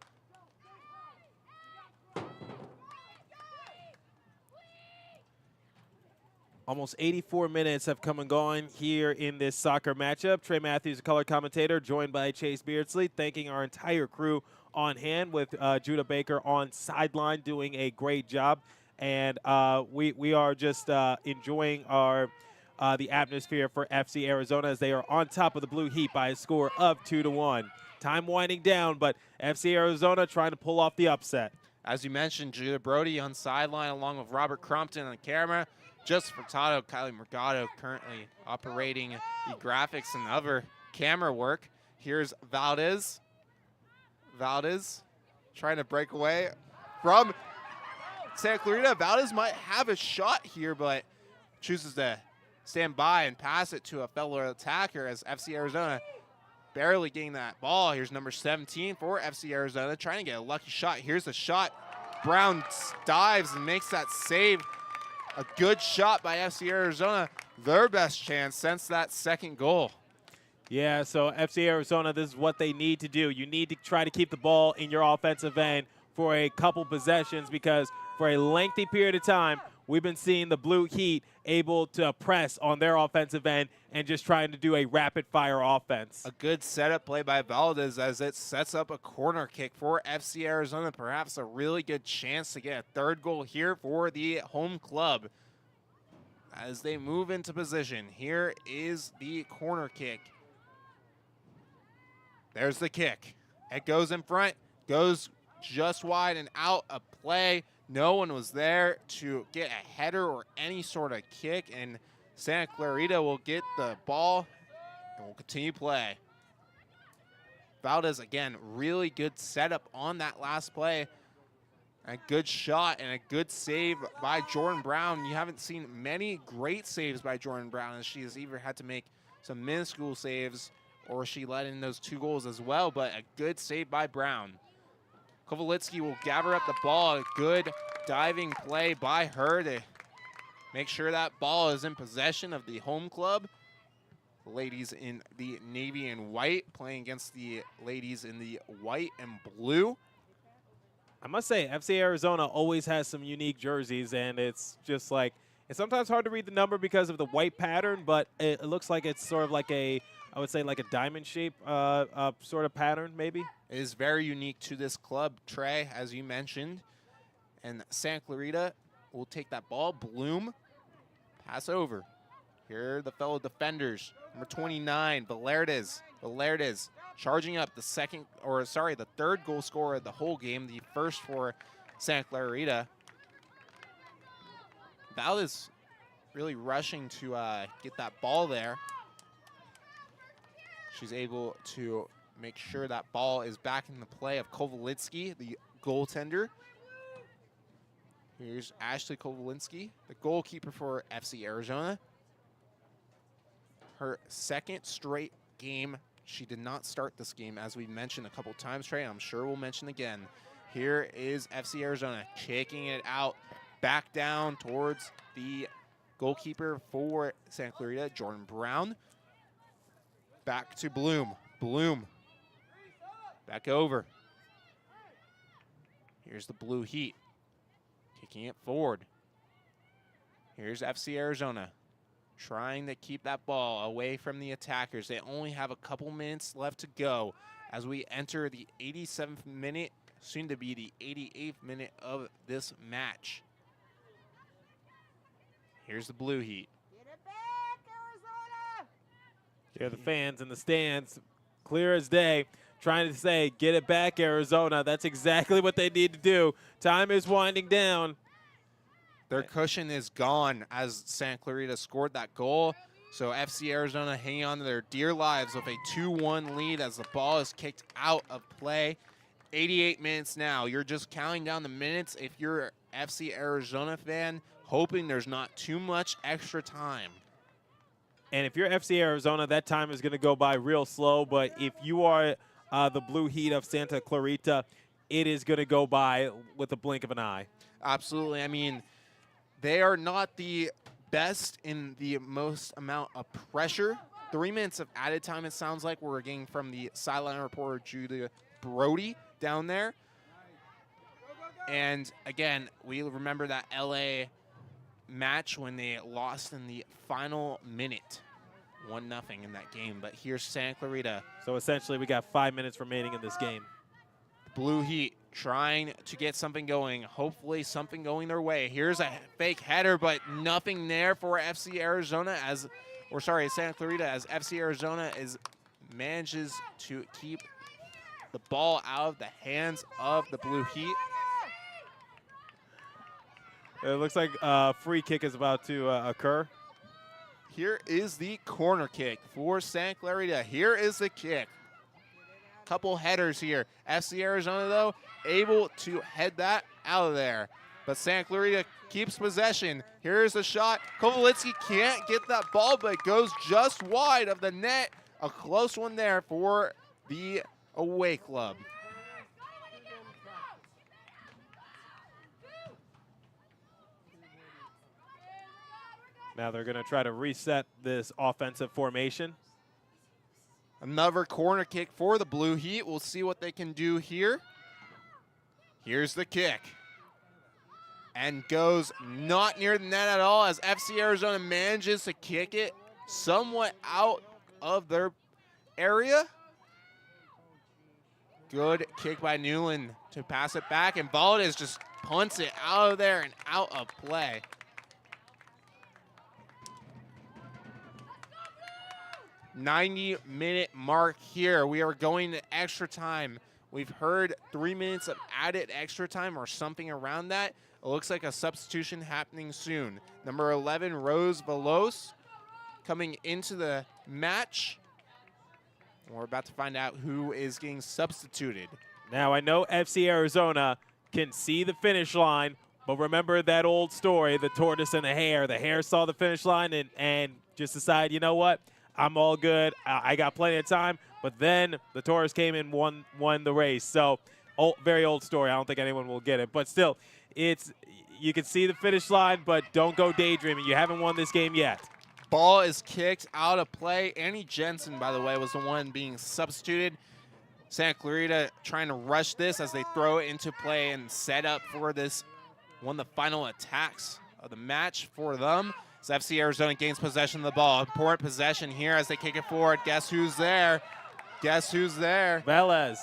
Almost 84 minutes have come and gone here in this soccer matchup. Trey Matthews, a color commentator, joined by Chase Beardsley, thanking our entire crew on hand with Judah Baker on sideline doing a great job. And we are just enjoying the atmosphere for FC Arizona as they are on top of the Blue Heat by a score of 2-1. Time winding down, but FC Arizona trying to pull off the upset. As you mentioned, Judah Brody on sideline along with Robert Crompton on camera. Just Furtado, Kylie Mercado currently operating the graphics and other camera work. Here's Valdez. Valdez trying to break away from Santa Clarita. Valdez might have a shot here, but chooses to stand by and pass it to a fellow attacker as FC Arizona barely getting that ball. Here's number 17 for FC Arizona trying to get a lucky shot. Here's the shot. Brown dives and makes that save. A good shot by FC Arizona. Their best chance since that second goal. Yeah, so FC Arizona, this is what they need to do. You need to try to keep the ball in your offensive end for a couple possessions because for a lengthy period of time, we've been seeing the Blue Heat able to press on their offensive end and just trying to do a rapid-fire offense. A good setup play by Valdez as it sets up a corner kick for FC Arizona. Perhaps a really good chance to get a third goal here for the home club. As they move into position, here is the corner kick. There's the kick. It goes in front, goes just wide and out of play. No one was there to get a header or any sort of kick, and Santa Clarita will get the ball and will continue play. Valdez, again, really good setup on that last play. A good shot and a good save by Jordan Brown. You haven't seen many great saves by Jordan Brown as she has either had to make some minuscule saves or she let in those 2 goals as well, but a good save by Brown. Kovalitsky will gather up the ball. A good diving play by her to make sure that ball is in possession of the home club. The ladies in the navy and white playing against the ladies in the white and blue. I must say, FC Arizona always has some unique jerseys, and it's just like, it's sometimes hard to read the number because of the white pattern, but it looks like it's sort of like a, I would say like a diamond shape sort of pattern, maybe. It is very unique to this club, Trey, as you mentioned. And Santa Clarita will take that ball. Bloom, pass over. Here are the fellow defenders. Number 29, Valerdes. Valerdes charging up the third goal scorer of the whole game, the first for Santa Clarita. Valdez really rushing to get that ball there. She's able to make sure that ball is back in the play of Kovalitsky, the goaltender. Here's Ashley Kovalitsky, the goalkeeper for FC Arizona. Her second straight game. She did not start this game, as we mentioned a couple times, Trey. I'm sure we'll mention again. Here is FC Arizona kicking it out back down towards the goalkeeper for Santa Clarita, Jordan Brown. Back to Bloom. Bloom. Back over. Here's the Blue Heat. Kicking it forward. Here's FC Arizona. Trying to keep that ball away from the attackers. They only have a couple minutes left to go as we enter the 87th minute, soon to be the 88th minute of this match. Here's the Blue Heat. Yeah, the fans in the stands, clear as day, trying to say, get it back, Arizona. That's exactly what they need to do. Time is winding down. Their cushion is gone as Santa Clarita scored that goal. So FC Arizona hanging on to their dear lives with a 2-1 lead as the ball is kicked out of play. 88 minutes now. You're just counting down the minutes if you're an FC Arizona fan, hoping there's not too much extra time. And if you're FC Arizona, that time is going to go by real slow. But if you are the Blue Heat of Santa Clarita, it is going to go by with a blink of an eye. Absolutely. I mean, they are not the best in the most amount of pressure. 3 minutes of added time, it sounds like we're getting from the sideline reporter, Julia Brody, down there. And again, we remember that LA match when they lost in the final minute, 1-0 in that game. But here's Santa Clarita. So essentially, we got 5 minutes remaining in this game. Blue Heat trying to get something going, hopefully something going their way. Here's a fake header, but nothing there for FC Arizona Santa Clarita, as FC Arizona manages to keep the ball out of the hands of the Blue Heat. It looks like a free kick is about to occur. Here is the corner kick for Santa Clarita. Here is the kick. Couple headers here. FC Arizona, though, able to head that out of there. but Santa Clarita keeps possession. Here's a shot. Kovalitsky can't get that ball, but it goes just wide of the net. A close one there for the away club. Now they're going to try to reset this offensive formation. Another corner kick for the Blue Heat. We'll see what they can do here. Here's the kick. And goes not near the net at all as FC Arizona manages to kick it somewhat out of their area. Good kick by Newland to pass it back, and Valdez just punts it out of there and out of play. '90-minute mark here. We are going to extra time. We've heard 3 minutes of added extra time or something around that. It looks like a substitution happening soon. Number 11, Rose Velos, coming into the match. We're about to find out who is getting substituted. Now, I know FC Arizona can see the finish line, but remember that old story, the tortoise and the hare. The hare saw the finish line and just decided, you know what? I'm all good. I got plenty of time. But then the tortoise came and won the race. So, very old story. I don't think anyone will get it. But still, you can see the finish line, but don't go daydreaming. You haven't won this game yet. Ball is kicked out of play. Annie Jensen, by the way, was the one being substituted. Santa Clarita trying to rush this as they throw it into play and set up for this one of the final attacks of the match for them. So FC Arizona gains possession of the ball. Important possession here as they kick it forward. Guess who's there? Guess who's there? Valdez.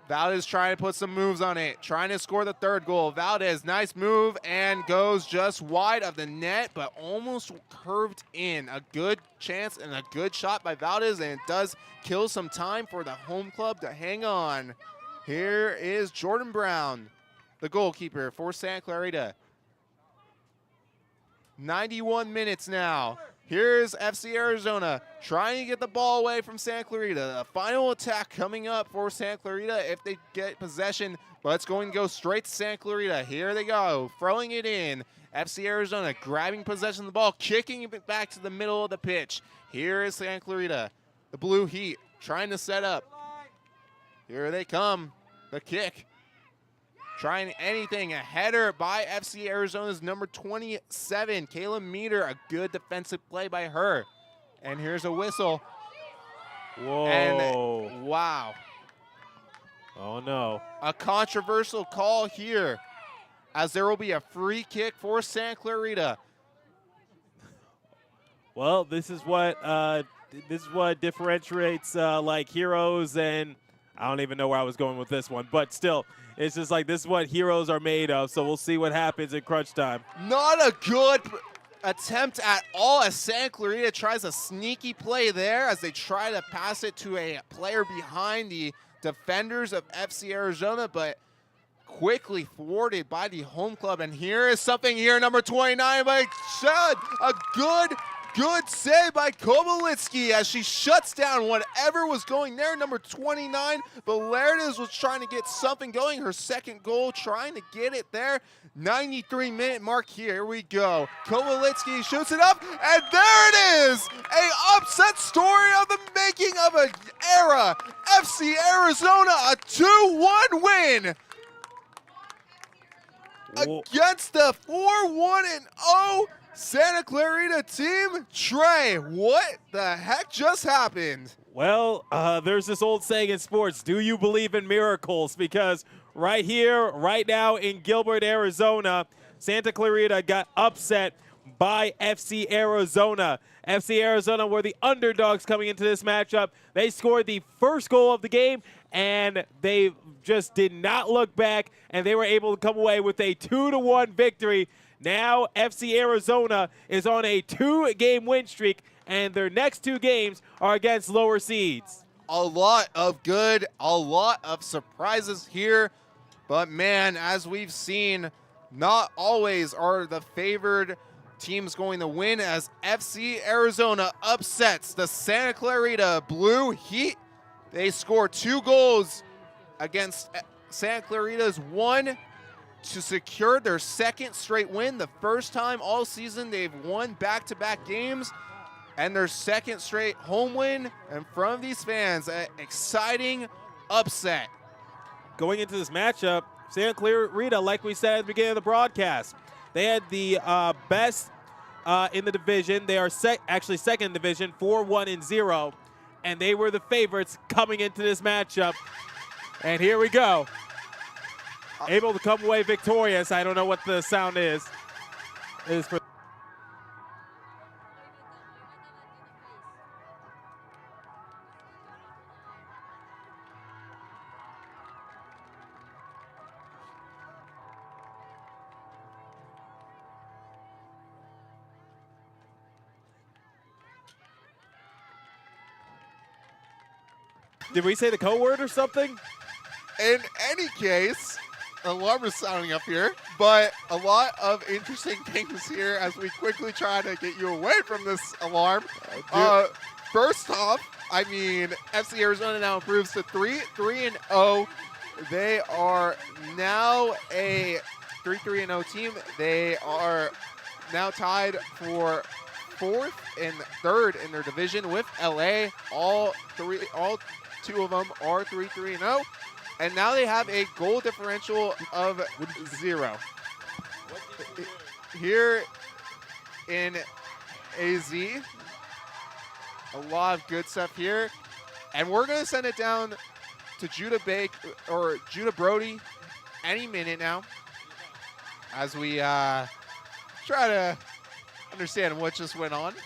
Valdez trying to put some moves on it, trying to score the third goal. Valdez, nice move, and goes just wide of the net, but almost curved in. A good chance and a good shot by Valdez, and it does kill some time for the home club to hang on. Here is Jordan Brown, the goalkeeper for Santa Clarita. 91 minutes now. Here's FC Arizona trying to get the ball away from Santa Clarita. A final attack coming up for Santa Clarita if they get possession, but it's going to go straight to Santa Clarita. Here they go, throwing it in. FC Arizona grabbing possession of the ball, kicking it back to the middle of the pitch. Here is Santa Clarita. The Blue Heat trying to set up. Here they come. The kick. Trying anything. A header by FC Arizona's number 27, Kayla Meter. A good defensive play by her. And here's a whistle. Whoa. And wow. Oh, no. A controversial call here as there will be a free kick for Santa Clarita. Well, this is what differentiates like heroes, and I don't even know where I was going with this one, but still, it's just like this is what heroes are made of, so we'll see what happens in crunch time. Not a good attempt at all as Santa Clarita tries a sneaky play there as they try to pass it to a player behind the defenders of FC Arizona, but quickly thwarted by the home club. And here is something here, number 29 by Shad. A good save by Kovalitsky as she shuts down whatever was going there. Number 29, Valerdes was trying to get something going. Her second goal, trying to get it there. 93-minute mark here we go. Kovalitsky shoots it up, and there it is! A upset story of the making of an era. FC Arizona, a 2-1 win against the 4-1-0 Santa Clarita team. Trey, what the heck just happened? Well, there's this old saying in sports, do you believe in miracles? Because right here, right now in Gilbert, Arizona, Santa Clarita got upset by FC Arizona. FC Arizona were the underdogs coming into this matchup. They scored the first goal of the game, and they just did not look back, and they were able to come away with a 2-1 victory. Now FC Arizona is on a 2-game win streak, and their next 2 games are against lower seeds. A lot of surprises here, but man, as we've seen, not always are the favored teams going to win as FC Arizona upsets the Santa Clarita Blue Heat. They score 2 goals against Santa Clarita's 1, to secure their second straight win, the first time all season they've won back-to-back games, and their second straight home win in front of these fans. An exciting upset. Going into this matchup, Santa Clarita, like we said at the beginning of the broadcast, they had the best in the division. They are actually second in the division, 4-1-0, and they were the favorites coming into this matchup. And here we go. Able to come away victorious. I don't know what the sound is. It is for Did we say the code word or something? In any case, alarm is sounding up here, but a lot of interesting things here as we quickly try to get you away from this alarm. First off, I mean, FC Arizona now improves to 3-0. They are now a 3-0 team. They are now tied for fourth and third in their division with LA. All two of them are 3-0. And now they have a goal differential of 0. Here in AZ, a lot of good stuff here. And we're going to send it down to Judah Brody any minute now as we try to understand what just went on. Did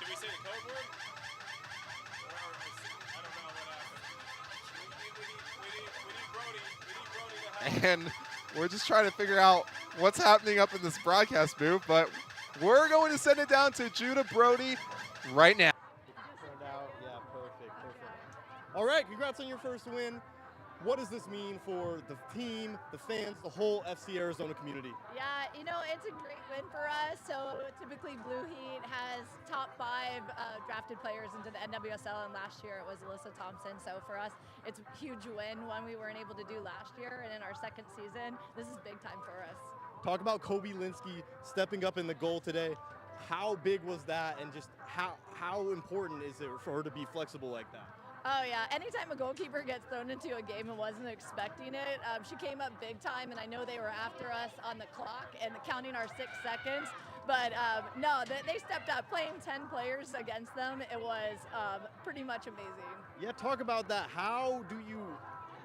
we say the code word? I don't know what happened. We need Brody. We need Brody to help. And we're just trying to figure out what's happening up in this broadcast booth, but we're going to send it down to Judah Brody right now. Turned out, yeah, perfect. All right, congrats on your first win. What does this mean for the team, the fans, the whole FC Arizona community? Yeah, you know, it's a great win for us. So typically Blue Heat has top 5 drafted players into the NWSL, and last year it was Alyssa Thompson. So for us, it's a huge win, one we weren't able to do last year, and in our second season, this is big time for us. Talk about Kobe Linsky stepping up in the goal today. How big was that, and just how important is it for her to be flexible like that? Oh yeah, anytime a goalkeeper gets thrown into a game and wasn't expecting it, she came up big time, and I know they were after us on the clock and counting our 6 seconds, but no, they stepped up. Playing 10 players against them, it was pretty much amazing. Yeah, talk about that. How do you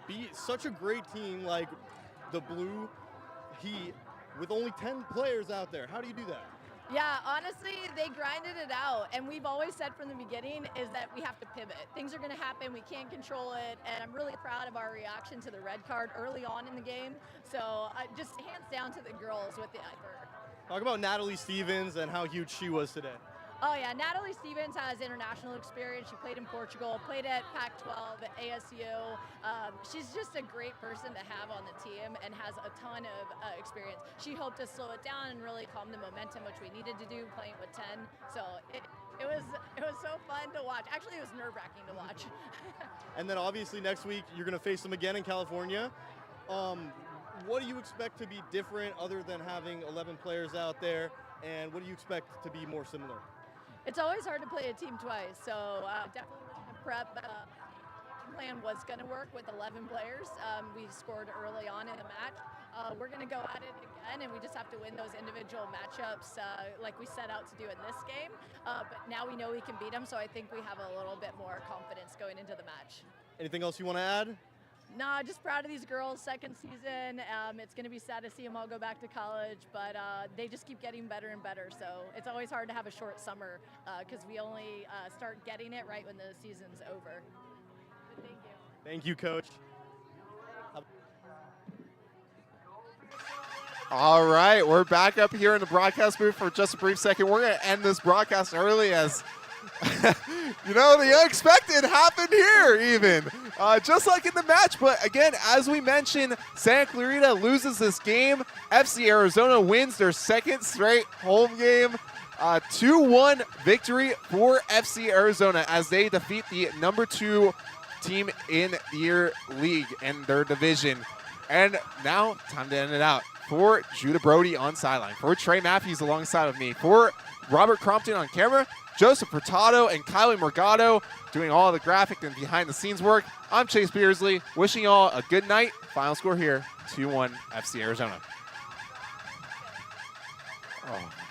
beat such a great team like the Blue Heat with only 10 players out there? How do you do that? Yeah, honestly, they grinded it out, and we've always said from the beginning is that we have to pivot. Things are going to happen, we can't control it, and I'm really proud of our reaction to the red card early on in the game. So just hands down to the girls with the effort. Talk about Natalie Stevens and how huge she was today. Oh yeah, Natalie Stevens has international experience. She played in Portugal, played at Pac-12, at ASU. She's just a great person to have on the team and has a ton of experience. She helped us slow it down and really calm the momentum, which we needed to do playing with 10. So it was so fun to watch. Actually, it was nerve-wracking to watch. And then obviously next week you're going to face them again in California. What do you expect to be different other than having 11 players out there? And what do you expect to be more similar? It's always hard to play a team twice, so definitely the prep plan was going to work with 11 players. We scored early on in the match. We're going to go at it again, and we just have to win those individual matchups like we set out to do in this game. But now we know we can beat them, so I think we have a little bit more confidence going into the match. Anything else you want to add? No, just proud of these girls, second season. It's going to be sad to see them all go back to college, but they just keep getting better and better. So it's always hard to have a short summer because we only start getting it right when the season's over. But thank you. Thank you, Coach. All right, we're back up here in the broadcast booth for just a brief second. We're going to end this broadcast early as, you know, the unexpected happened here even. Just like in the match, but again, as we mentioned, Santa Clarita loses this game. FC Arizona wins their second straight home game. 2-1 victory for FC Arizona as they defeat the number 2 team in your league and their division. And now, time to end it out. For Judah Brody on sideline, for Trey Matthews alongside of me, for Robert Crompton on camera, Joseph Furtado and Kylie Morgado doing all the graphic and behind-the-scenes work. I'm Chase Beersley, wishing you all a good night. Final score here, 2-1 FC Arizona. Oh.